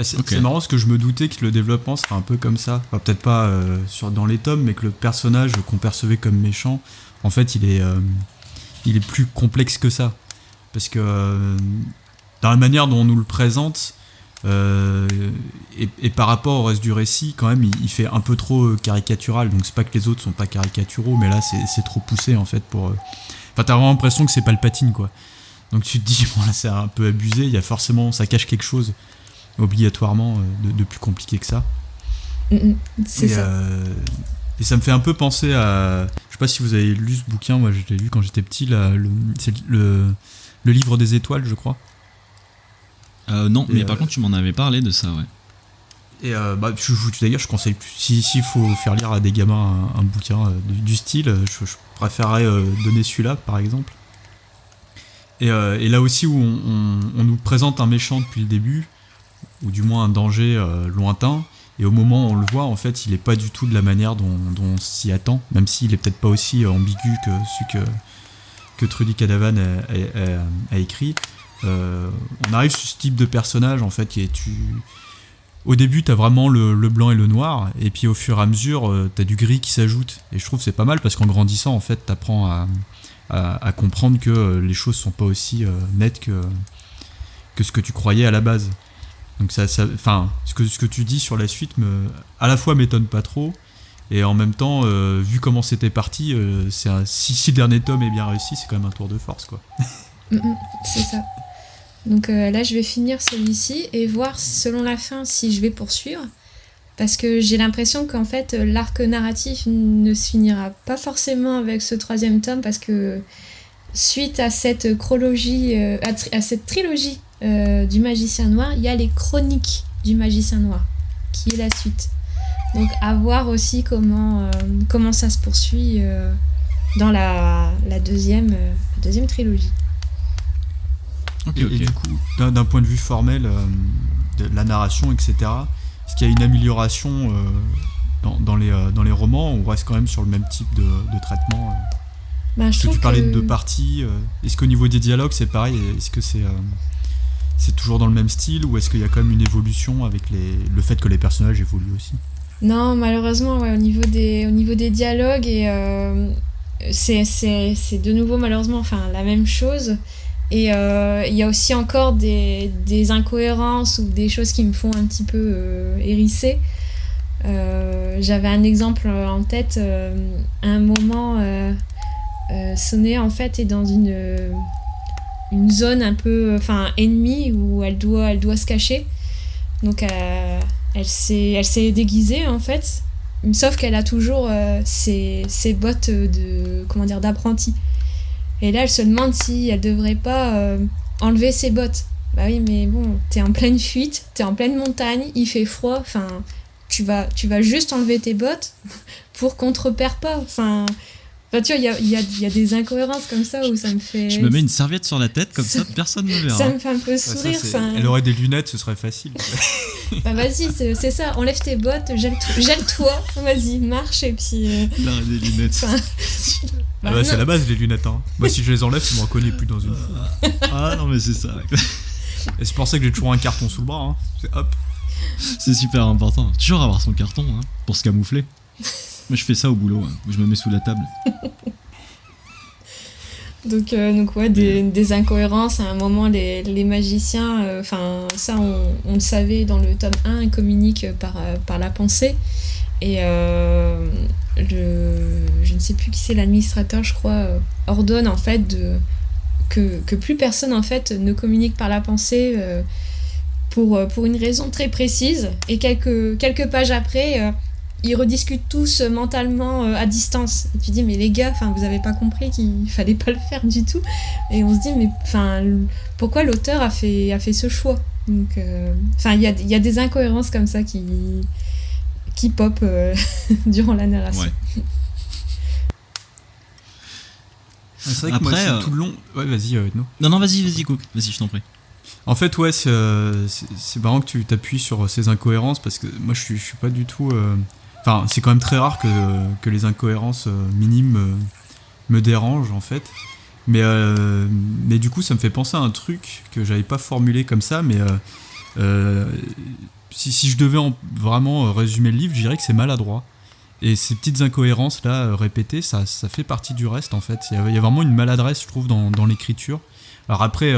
C'est marrant parce que je me doutais que le développement serait un peu comme ça, enfin, peut-être pas dans les tomes, mais que le personnage qu'on percevait comme méchant, en fait il est plus complexe que ça, parce que dans la manière dont on nous le présente, et par rapport au reste du récit quand même il fait un peu trop caricatural, donc c'est pas que les autres sont pas caricaturaux, mais là c'est trop poussé en fait pour t'as vraiment l'impression que c'est Palpatine quoi, donc tu te dis bon là c'est un peu abusé, il y a forcément, ça cache quelque chose obligatoirement de plus compliqué que ça. C'est ça. Et ça me fait un peu penser à, je sais pas si vous avez lu ce bouquin, moi je l'ai lu quand j'étais petit là, c'est le livre des étoiles je crois. Non, mais par contre tu m'en avais parlé de ça, ouais. Et d'ailleurs je conseille plus, s'il faut faire lire à des gamins un bouquin du style, je préférerais donner celui-là par exemple. Et là aussi où on nous présente un méchant depuis le début, ou du moins un danger lointain, et au moment où on le voit en fait il est pas du tout de la manière dont on s'y attend, même s'il est peut-être pas aussi ambigu que celui que Trudy Cadavan a écrit. On arrive sur ce type de personnage en fait au début t'as vraiment le blanc et le noir, et puis au fur et à mesure t'as du gris qui s'ajoute, et je trouve que c'est pas mal parce qu'en grandissant en fait t'apprends à comprendre que les choses sont pas aussi nettes que ce que tu croyais à la base. Donc ce que tu dis sur la suite à la fois m'étonne pas trop, Et en même temps, vu comment c'était parti, si le dernier tome est bien réussi, c'est quand même un tour de force, quoi. C'est ça. Donc là, je vais finir celui-ci et voir selon la fin si je vais poursuivre. Parce que j'ai l'impression qu'en fait, l'arc narratif ne se finira pas forcément avec ce 3e tome, parce que suite à cette chronologie, à cette trilogie du Magicien Noir, il y a les chroniques du Magicien Noir, qui est la suite. Donc à voir aussi comment ça se poursuit dans la deuxième trilogie. Et du coup, d'un point de vue formel, de la narration, etc., est-ce qu'il y a une amélioration dans les romans, ou on reste quand même sur le même type de traitement Parce que tu parlais de 2 parties. Est-ce qu'au niveau des dialogues, c'est pareil? Est-ce que c'est toujours dans le même style, ou est-ce qu'il y a quand même une évolution avec le fait que les personnages évoluent aussi? Non, malheureusement, ouais, au niveau des dialogues, et c'est de nouveau malheureusement la même chose. Et il y a aussi encore des incohérences ou des choses qui me font un petit peu hérisser. J'avais un exemple en tête. À un moment, Sonia en fait est dans une zone un peu ennemie, où elle doit se cacher. Donc elle s'est déguisée en fait, sauf qu'elle a toujours ses bottes d'apprenti. Et là, elle se demande si elle devrait pas enlever ses bottes. Bah oui, mais bon, t'es en pleine fuite, t'es en pleine montagne, il fait froid, tu vas juste enlever tes bottes pour qu'on te repère pas. Tu vois, il y a des incohérences comme ça où ça me fait... Je me mets une serviette sur la tête, comme ça personne ne me verra. Ça me fait un peu sourire. Elle aurait des lunettes, ce serait facile. Bah vas-y, c'est ça, enlève tes bottes, gèle-toi, vas-y, marche, et puis... Là, des lunettes. C'est la base, les lunettes. Hein. Moi, si je les enlève, tu me reconnais plus dans une fois. Ah non, mais c'est ça. Et c'est pour ça que j'ai toujours un carton sous le bras. Hein. Hop. C'est super important. Toujours avoir son carton, hein, pour se camoufler. Moi, je fais ça au boulot. Hein. Je me mets sous la table. Donc ouais, des incohérences. À un moment, les magiciens, ça on le savait dans le tome 1, ils communiquent par la pensée. Et je ne sais plus qui c'est, l'administrateur, je crois, ordonne en fait que plus personne en fait ne communique par la pensée, pour une raison très précise. Et quelques pages après, ils rediscutent tous mentalement à distance. Et tu dis, mais les gars, vous avez pas compris qu'il fallait pas le faire du tout. Et on se dit, mais pourquoi l'auteur a fait ce choix? Donc il y a des incohérences comme ça qui pop durant la narration. Ouais. C'est vrai que après, moi, tout le long... Ouais, vas-y, Non, vas-y, Cook. Vas-y, je t'en prie. En fait, ouais, c'est marrant que tu t'appuies sur ces incohérences, parce que moi, je suis pas du tout... c'est quand même très rare que les incohérences minimes me dérangent, en fait. Mais du coup, ça me fait penser à un truc que j'avais pas formulé comme ça, mais... Si je devais vraiment résumer le livre, je dirais que c'est maladroit. Et ces petites incohérences là répétées, ça fait partie du reste en fait. Il y a vraiment une maladresse, je trouve, dans l'écriture. Alors après,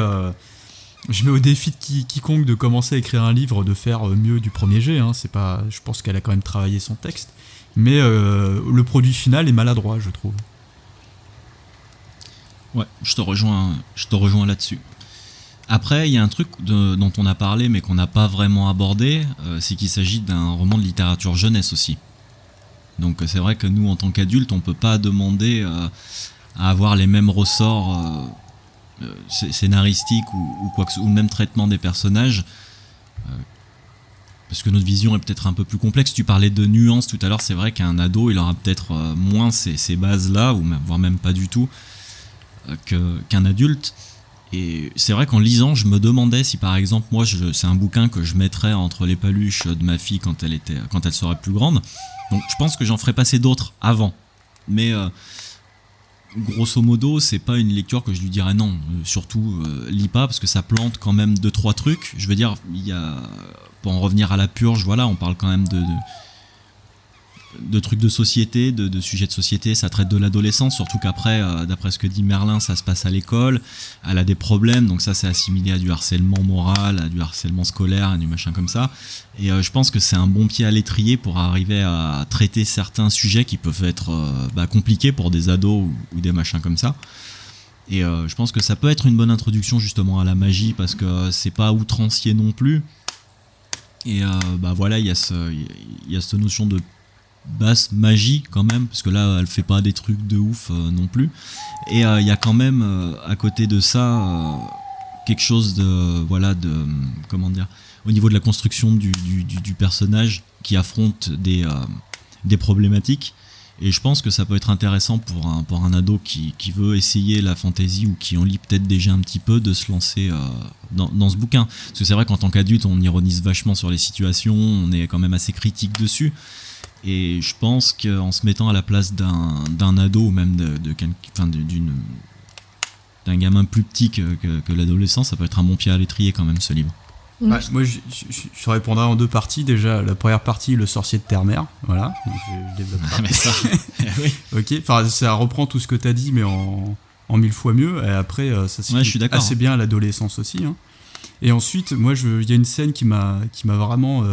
je mets au défi de quiconque de commencer à écrire un livre de faire mieux du premier jet. Hein. C'est pas, je pense qu'elle a quand même travaillé son texte, mais le produit final est maladroit, je trouve. Ouais, je te rejoins là-dessus. Après, il y a un truc dont on a parlé mais qu'on n'a pas vraiment abordé, c'est qu'il s'agit d'un roman de littérature jeunesse aussi. Donc c'est vrai que nous, en tant qu'adultes, on peut pas demander à avoir les mêmes ressorts scénaristiques ou le même traitement des personnages, parce que notre vision est peut-être un peu plus complexe. Tu parlais de nuances tout à l'heure, c'est vrai qu'un ado, il aura peut-être moins ces bases-là, voire même pas du tout, qu'un adulte. Et c'est vrai qu'en lisant, je me demandais si par exemple, moi, c'est un bouquin que je mettrais entre les paluches de ma fille quand elle serait plus grande. Donc je pense que j'en ferais passer d'autres avant. Mais grosso modo, c'est pas une lecture que je lui dirais non. Surtout, lis pas, parce que ça plante quand même 2-3 trucs. Je veux dire, pour en revenir à la purge, voilà, on parle quand même de trucs de société, de sujets de société, ça traite de l'adolescence, surtout qu'après, d'après ce que dit Merlin, ça se passe à l'école, elle a des problèmes, donc ça c'est assimilé à du harcèlement moral, à du harcèlement scolaire, à du machin comme ça, et je pense que c'est un bon pied à l'étrier pour arriver à traiter certains sujets qui peuvent être compliqués pour des ados ou des machins comme ça. Et je pense que ça peut être une bonne introduction justement à la magie, parce que c'est pas outrancier non plus. Et voilà, il y a cette notion de basse magie quand même, parce que là elle fait pas des trucs de ouf non plus. Et il y a quand même à côté de ça quelque chose de comment dire, au niveau de la construction du personnage qui affronte des problématiques. Et je pense que ça peut être intéressant pour un ado qui veut essayer la fantasy ou qui en lit peut-être déjà un petit peu, de se lancer dans ce bouquin. Parce que c'est vrai qu'en tant qu'adulte, on ironise vachement sur les situations, on est quand même assez critique dessus. Et je pense qu'en se mettant à la place d'un ado ou même d'un gamin plus petit que l'adolescent, ça peut être un bon pied à l'étrier quand même, ce livre. Ouais, moi je répondrai en deux parties. Déjà, la première partie, le sorcier de Terre-Mère, voilà, je développe pas. Mais ça, oui. Ok, enfin ça reprend tout ce que t'as dit, mais en 1000 fois mieux. Et après, ça se fait assez bien à l'adolescence aussi. Hein. Et ensuite, moi, il y a une scène qui m'a vraiment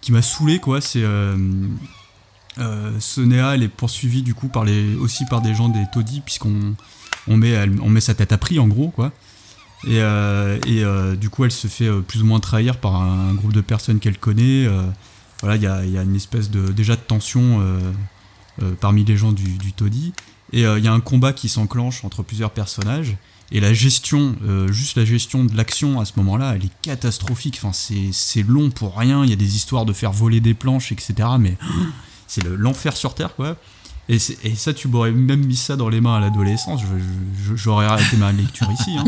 qui m'a saoulé, quoi. C'est Sonea, elle est poursuivie du coup aussi par des gens des taudis, puisqu'on met sa tête à prix en gros, quoi. Et du coup elle se fait plus ou moins trahir par un groupe de personnes qu'elle connaît. Voilà, il y a une espèce de tension parmi les gens du taudis. Et il y a un combat qui s'enclenche entre plusieurs personnages. Et la gestion de l'action à ce moment-là, elle est catastrophique. Enfin, c'est long pour rien. Il y a des histoires de faire voler des planches, etc. Mais c'est l'enfer sur Terre, quoi. Et ça, tu m'aurais même mis ça dans les mains à l'adolescence, j'aurais arrêté ma lecture ici. Hein.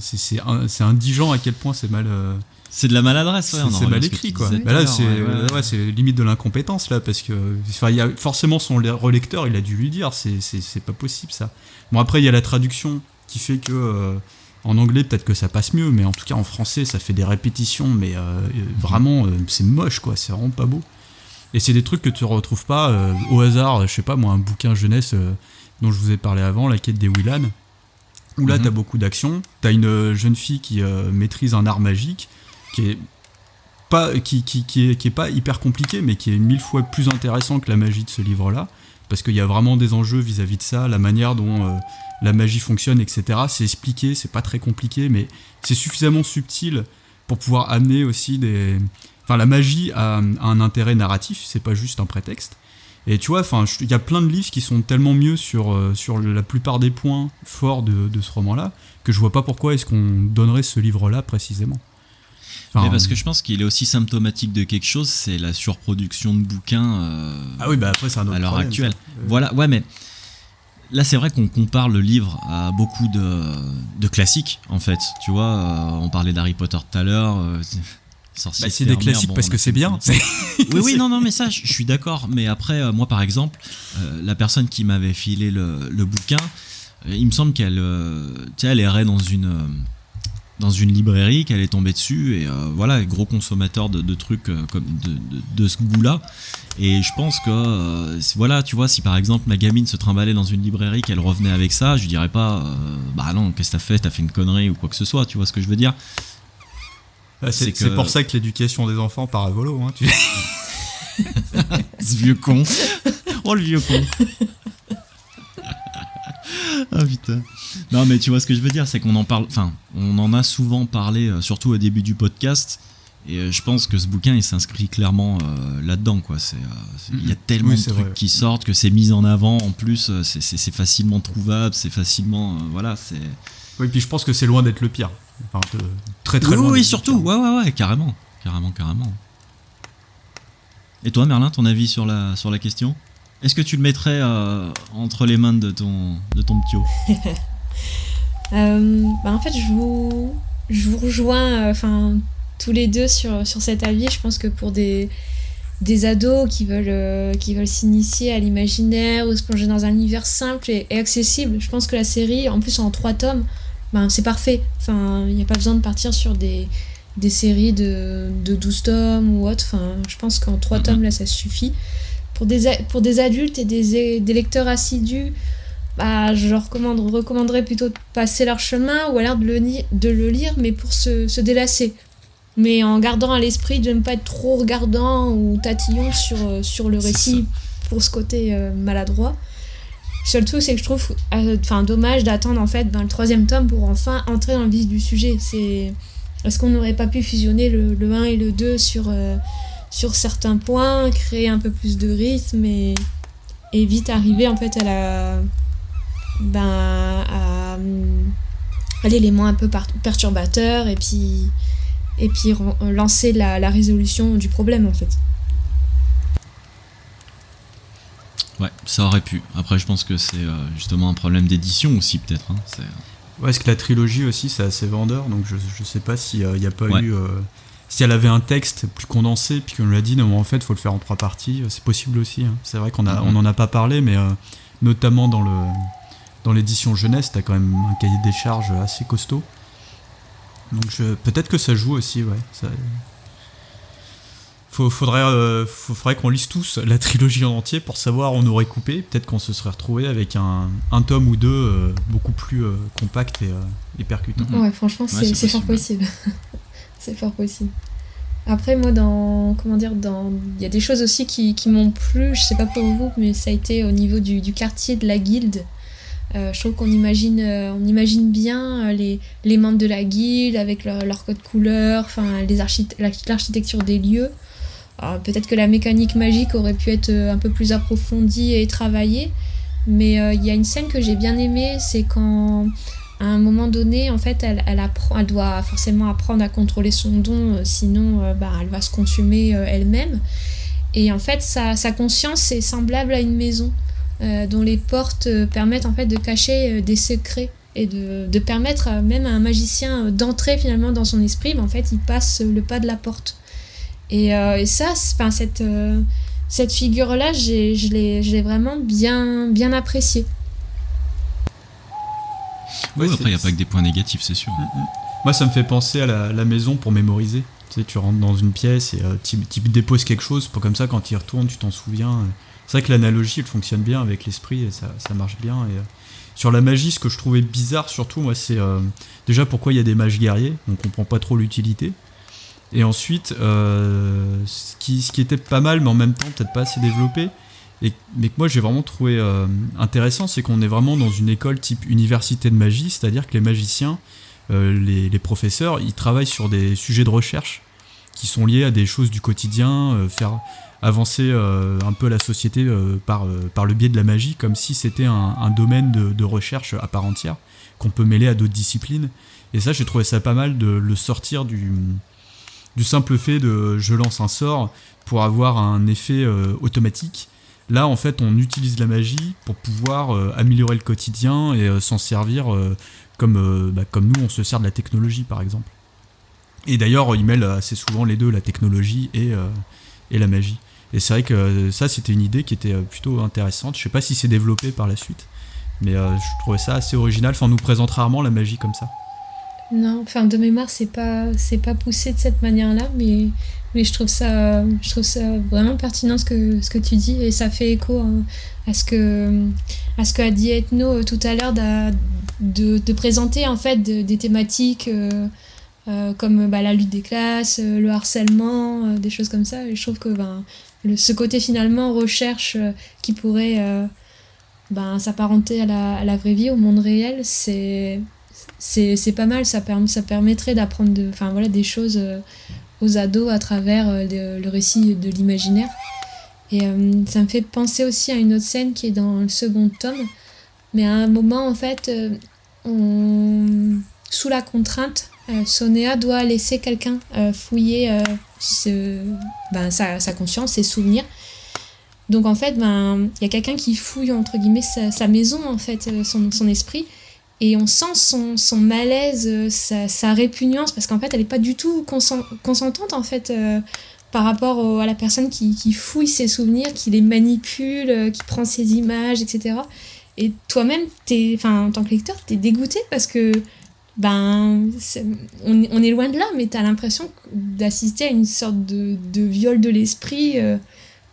C'est indigent à quel point c'est mal. C'est de la maladresse, ouais. C'est mal écrit, quoi. Bah là, c'est limite de l'incompétence, là, parce que il y a forcément son relecteur, il a dû lui dire, c'est pas possible, ça. Bon, après, il y a la traduction qui fait que en anglais, peut-être que ça passe mieux, mais en tout cas en français, ça fait des répétitions, mais vraiment, c'est moche, quoi. C'est vraiment pas beau. Et c'est des trucs que tu retrouves pas au hasard, je sais pas moi, un bouquin jeunesse dont je vous ai parlé avant, La quête des Willan, où là t'as beaucoup d'action, t'as une jeune fille qui maîtrise un art magique qui est pas hyper compliqué, mais qui est 1000 fois plus intéressant que la magie de ce livre-là, parce qu'il y a vraiment des enjeux vis-à-vis de ça, la manière dont la magie fonctionne, etc. C'est expliqué, c'est pas très compliqué, mais c'est suffisamment subtil pour pouvoir amener aussi Enfin, la magie a un intérêt narratif, c'est pas juste un prétexte. Et tu vois, il y a plein de livres qui sont tellement mieux sur la plupart des points forts de ce roman-là, que je vois pas pourquoi est-ce qu'on donnerait ce livre-là précisément. Mais parce que je pense qu'il est aussi symptomatique de quelque chose, c'est la surproduction de bouquins ah oui, bah après, c'est un autre à l'heure problème, actuelle. Ça. Voilà, ouais, mais là c'est vrai qu'on compare le livre à beaucoup de classiques, en fait. Tu vois, on parlait d'Harry Potter tout à l'heure. C'est des classiques parce que c'est bien. Oui, non, mais ça, je suis d'accord. Mais après, moi, par exemple, la personne qui m'avait filé le bouquin, il me semble qu'elle errait dans une librairie, qu'elle est tombée dessus, et voilà, gros consommateur de trucs comme de ce goût-là. Et je pense que, voilà, tu vois, si par exemple ma gamine se trimballait dans une librairie, qu'elle revenait avec ça, je lui dirais pas, bah non, qu'est-ce que t'as fait une connerie ou quoi que ce soit, tu vois ce que je veux dire. C'est pour ça que l'éducation des enfants part à volo, hein, Ce vieux con. Oh, le vieux con. Ah putain. Non, mais tu vois ce que je veux dire, c'est qu'on en parle, enfin, on en a souvent parlé, surtout au début du podcast, et je pense que ce bouquin il s'inscrit clairement là-dedans, quoi. Il y a tellement de trucs qui sortent, que c'est mis en avant, en plus c'est facilement trouvable, c'est facilement voilà, c'est. Oui, puis je pense que c'est loin d'être le pire. Enfin, très loin. Oui, surtout. Ouais, carrément. Et toi, Merlin, ton avis sur la question ? Est-ce que tu le mettrais entre les mains de ton ptio ? En fait, je vous rejoins tous les deux sur cet avis. Je pense que pour des ados qui veulent s'initier à l'imaginaire ou se plonger dans un univers simple et accessible, je pense que la série, en plus en 3 tomes, c'est parfait. Enfin, il n'y a pas besoin de partir sur des des séries de 12 tomes ou autre. Enfin, je pense qu'en 3 tomes, là, ça suffit. Pour des adultes et des lecteurs assidus, bah, je leur recommanderais plutôt de passer leur chemin ou alors de le lire, mais pour se délasser. Mais en gardant à l'esprit de ne pas être trop regardant ou tatillon sur le récit pour ce côté maladroit. Surtout, c'est que je trouve dommage d'attendre en fait, le 3e tome pour enfin entrer dans le vif du sujet. Est-ce qu'on n'aurait pas pu fusionner le 1 et le 2 sur certains points, créer un peu plus de rythme et vite arriver en fait à l'élément un peu perturbateur et puis lancer la résolution du problème en fait. Ouais, ça aurait pu. Après, je pense que c'est justement un problème d'édition aussi, peut-être. Hein. Ouais, est-ce que la trilogie aussi, c'est assez vendeur, donc je sais pas s'il n'y a pas eu... si elle avait un texte plus condensé, puis qu'on lui a dit, non, en fait, il faut le faire en 3 parties, c'est possible aussi. Hein. C'est vrai qu'on n'en a pas parlé, mais notamment dans l'édition jeunesse, t'as quand même un cahier des charges assez costaud. Donc peut-être que ça joue aussi, ouais. Faudrait qu'on lise tous la trilogie en entier pour savoir où on aurait coupé. Peut-être qu'on se serait retrouvé avec un tome ou deux beaucoup plus compact et percutant. Ouais, franchement, c'est fort possible. C'est fort possible. Après, moi, il y a des choses aussi qui m'ont plu, je sais pas pour vous, mais ça a été au niveau du quartier de la guilde. Je trouve qu'on imagine bien les membres de la guilde avec leur code couleur, l'architecture des lieux. Alors, peut-être que la mécanique magique aurait pu être un peu plus approfondie et travaillée, mais il y a une scène que j'ai bien aimée, c'est quand à un moment donné, en fait, elle doit forcément apprendre à contrôler son don, sinon elle va se consumer elle-même. Et en fait, sa conscience est semblable à une maison. Dont les portes permettent en fait de cacher des secrets et de permettre même à un magicien d'entrer finalement dans son esprit, mais en fait il passe le pas de la porte. Et ça, cette figure-là, je l'ai vraiment bien appréciée. Oui, après il n'y a pas que des points négatifs, c'est sûr. Moi ça me fait penser à la maison pour mémoriser. Tu sais, tu rentres dans une pièce et tu déposes quelque chose, pour comme ça quand tu y retournes tu t'en souviens. C'est vrai que l'analogie elle fonctionne bien avec l'esprit et ça marche bien. Et, sur la magie, ce que je trouvais bizarre surtout, moi, c'est déjà pourquoi il y a des mages guerriers, on comprend pas trop l'utilité. Et ensuite, ce qui était pas mal, mais en même temps peut-être pas assez développé, mais que moi j'ai vraiment trouvé intéressant, c'est qu'on est vraiment dans une école type université de magie, c'est-à-dire que les magiciens, les professeurs, ils travaillent sur des sujets de recherche qui sont liés à des choses du quotidien, faire avancer un peu la société par le biais de la magie, comme si c'était un domaine de recherche à part entière, qu'on peut mêler à d'autres disciplines. Et ça, j'ai trouvé ça pas mal de le sortir du simple fait de je lance un sort pour avoir un effet automatique. Là, en fait, on utilise la magie pour pouvoir améliorer le quotidien et s'en servir comme nous, on se sert de la technologie, par exemple. Et d'ailleurs, ils mêlent assez souvent les deux, la technologie et la magie. Et c'est vrai que ça, c'était une idée qui était plutôt intéressante. Je sais pas si c'est développé par la suite, mais je trouvais ça assez original. Enfin, on nous présente rarement la magie comme ça. Non, enfin de mémoire, c'est pas poussé de cette manière-là, mais je trouve ça vraiment pertinent ce que tu dis, et ça fait écho à ce qu'a dit Ethno tout à l'heure de présenter en fait des thématiques comme la lutte des classes, le harcèlement, des choses comme ça. Et je trouve que ce côté finalement recherche qui pourrait s'apparenter à la vraie vie, au monde réel, c'est pas mal. Ça permettrait d'apprendre des choses aux ados à travers le récit de l'imaginaire. Et ça me fait penser aussi à une autre scène qui est dans le 2e tome, mais à un moment en fait sous la contrainte, Sonéa doit laisser quelqu'un fouiller sa conscience, ses souvenirs. Donc en fait, y a quelqu'un qui fouille entre guillemets sa maison, en fait, son esprit, et on sent son malaise, sa répugnance, parce qu'en fait, elle est pas du tout consentante en fait par rapport à la personne qui fouille ses souvenirs, qui les manipule, qui prend ses images, etc. Et toi-même, en tant que lecteur, t'es dégoûté parce que on est loin de là, mais t'as l'impression d'assister à une sorte de viol de l'esprit.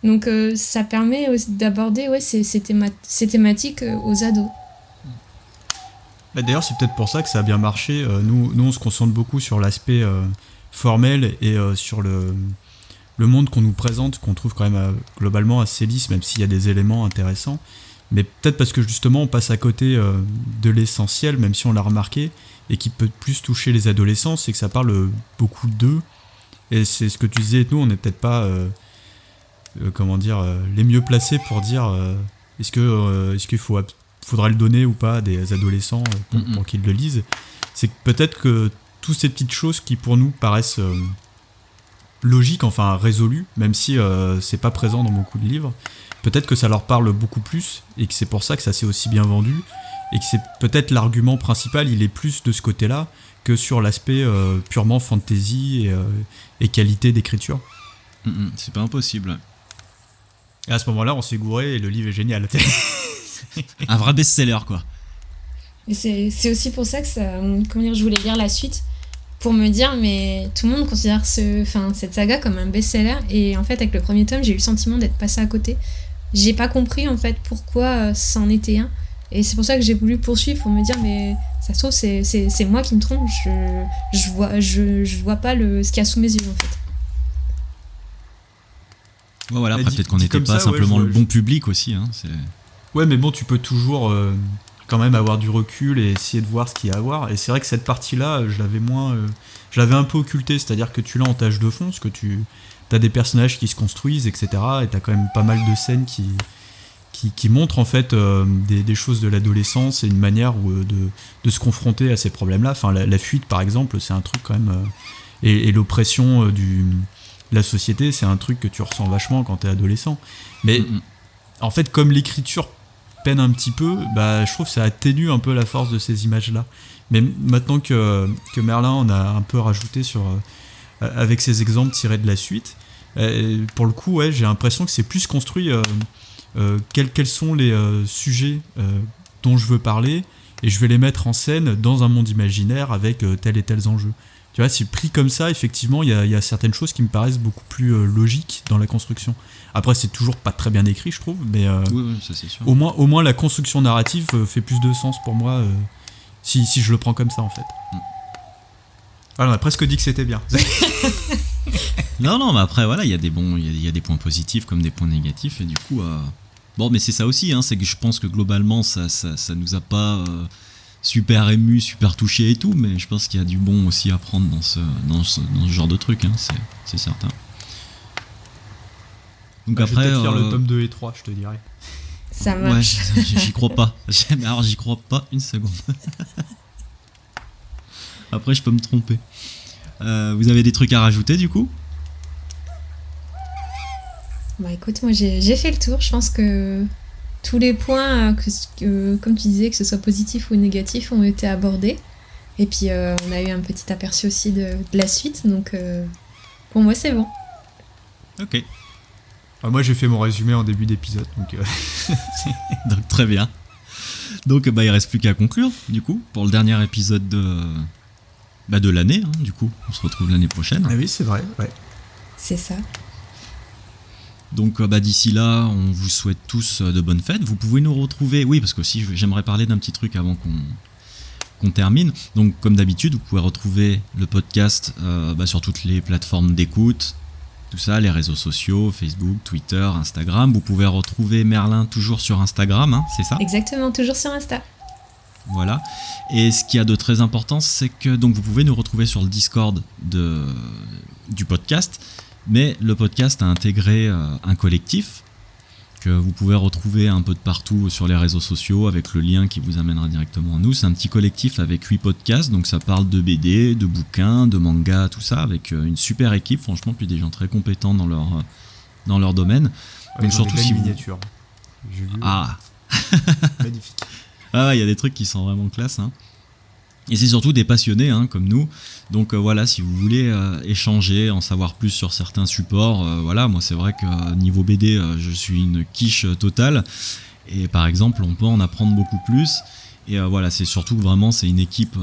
Donc ça permet aussi d'aborder ces thématiques aux ados. Bah, d'ailleurs, c'est peut-être pour ça que ça a bien marché. Nous, on se concentre beaucoup sur l'aspect formel et sur le monde qu'on nous présente, qu'on trouve quand même globalement assez lisse, même s'il y a des éléments intéressants. Mais peut-être parce que justement, on passe à côté de l'essentiel, même si on l'a remarqué, et qui peut plus toucher les adolescents, c'est que ça parle beaucoup d'eux. Et c'est ce que tu disais, nous, on n'est peut-être pas les mieux placés pour dire est-ce qu'il faudrait le donner ou pas à des adolescents pour qu'ils le lisent. C'est que peut-être que toutes ces petites choses qui pour nous paraissent logiques, enfin résolues, même si c'est pas présent dans beaucoup de livres, peut-être que ça leur parle beaucoup plus et que c'est pour ça que ça s'est aussi bien vendu et que c'est peut-être l'argument principal, il est plus de ce côté-là que sur l'aspect purement fantasy et qualité d'écriture. C'est pas impossible. Et à ce moment-là, on s'est gouré et le livre est génial. Un vrai best-seller, quoi. Et c'est aussi pour ça que je voulais lire la suite, pour me dire, mais tout le monde considère cette saga comme un best-seller, et en fait, avec le premier tome, j'ai eu le sentiment d'être passé à côté. J'ai pas compris, en fait, pourquoi c'en était un, et c'est pour ça que j'ai voulu poursuivre, pour me dire, mais ça se trouve, c'est moi qui me trompe, je vois pas ce qu'il y a sous mes yeux, en fait. Ouais, voilà, après, peut-être qu'on n'était pas simplement le bon public aussi, hein, Ouais, mais bon, tu peux toujours quand même avoir du recul et essayer de voir ce qu'il y a à voir. Et c'est vrai que cette partie-là, je l'avais un peu occultée, c'est-à-dire que tu l'as en tâche de fond, parce que tu as des personnages qui se construisent, etc. Et tu as quand même pas mal de scènes qui montrent en fait des choses de l'adolescence et une manière de se confronter à ces problèmes-là. Enfin, la fuite, par exemple, c'est un truc quand même... et l'oppression de la société, c'est un truc que tu ressens vachement quand tu es adolescent. Mais en fait, comme l'écriture peine un petit peu, je trouve que ça atténue un peu la force de ces images-là. Mais maintenant que Merlin en a un peu rajouté avec ses exemples tirés de la suite, pour le coup, j'ai l'impression que c'est plus construit quels sont les sujets dont je veux parler, et je vais les mettre en scène dans un monde imaginaire avec tels et tels enjeux. Tu vois, si pris comme ça, effectivement, il y a certaines choses qui me paraissent beaucoup plus logiques dans la construction. Après, c'est toujours pas très bien écrit, je trouve, mais oui, ça c'est sûr. Au moins la construction narrative fait plus de sens pour moi si je le prends comme ça, en fait. Voilà, on a presque dit que c'était bien. Non, mais après, voilà, il y a des points positifs comme des points négatifs, et du coup... Bon, mais c'est ça aussi, hein, c'est que je pense que globalement, ça nous a pas... super ému, super touché et tout, mais je pense qu'il y a du bon aussi à prendre dans ce genre de truc, hein, c'est certain. Donc après, je vais peut-être lire le tome 2 et 3, je te dirai. Ça marche. Ouais, j'y crois pas. Alors j'y crois pas une seconde. Après je peux me tromper. Vous avez des trucs à rajouter du coup ? Écoute, moi j'ai fait le tour, je pense que tous les points, comme tu disais, que ce soit positif ou négatif, ont été abordés. Et puis, on a eu un petit aperçu aussi de la suite. Donc, pour moi, c'est bon. Ok. Moi, j'ai fait mon résumé en début d'épisode. Donc, donc très bien. Donc, il reste plus qu'à conclure, du coup, pour le dernier épisode de l'année. Hein, du coup, on se retrouve l'année prochaine. Ah oui, c'est vrai. Ouais. C'est ça. Donc d'ici là, on vous souhaite tous de bonnes fêtes. Vous pouvez nous retrouver, oui, parce que aussi j'aimerais parler d'un petit truc avant qu'on termine. Donc comme d'habitude, vous pouvez retrouver le podcast sur toutes les plateformes d'écoute, tout ça, les réseaux sociaux, Facebook, Twitter, Instagram. Vous pouvez retrouver Merlin toujours sur Instagram, hein, c'est ça ? Exactement, toujours sur Insta. Voilà. Et ce qu'il y a de très important, c'est que donc vous pouvez nous retrouver sur le Discord du podcast. Mais le podcast a intégré un collectif que vous pouvez retrouver un peu de partout sur les réseaux sociaux avec le lien qui vous amènera directement à nous. C'est un petit collectif avec 8 podcasts, donc ça parle de BD, de bouquins, de manga, tout ça, avec une super équipe, franchement, puis des gens très compétents dans leur domaine. Donc surtout si miniatures. J'ai vu. Ah magnifique. Ah, il y a des trucs qui sont vraiment classe, hein. Et c'est surtout des passionnés, hein, comme nous. Donc voilà, si vous voulez échanger, en savoir plus sur certains supports, moi c'est vrai que niveau BD, je suis une quiche totale. Et par exemple, on peut en apprendre beaucoup plus. Et voilà, c'est surtout vraiment c'est une équipe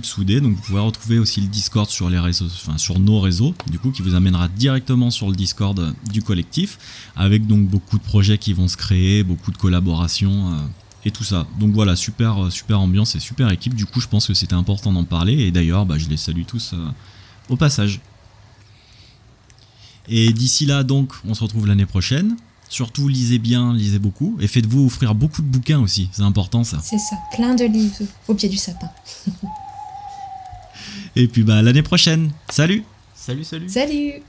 soudée. Donc vous pouvez retrouver aussi le Discord sur les réseaux, enfin sur nos réseaux, du coup, qui vous amènera directement sur le Discord du collectif, avec donc beaucoup de projets qui vont se créer, beaucoup de collaborations et tout ça. Donc voilà, super ambiance et super équipe. Du coup, je pense que c'était important d'en parler. Et d'ailleurs, je les salue tous au passage. Et d'ici là, donc, on se retrouve l'année prochaine. Surtout, lisez bien, lisez beaucoup. Et faites-vous offrir beaucoup de bouquins aussi. C'est important, ça. C'est ça, plein de livres au pied du sapin. Et puis, l'année prochaine. Salut! Salut! Salut!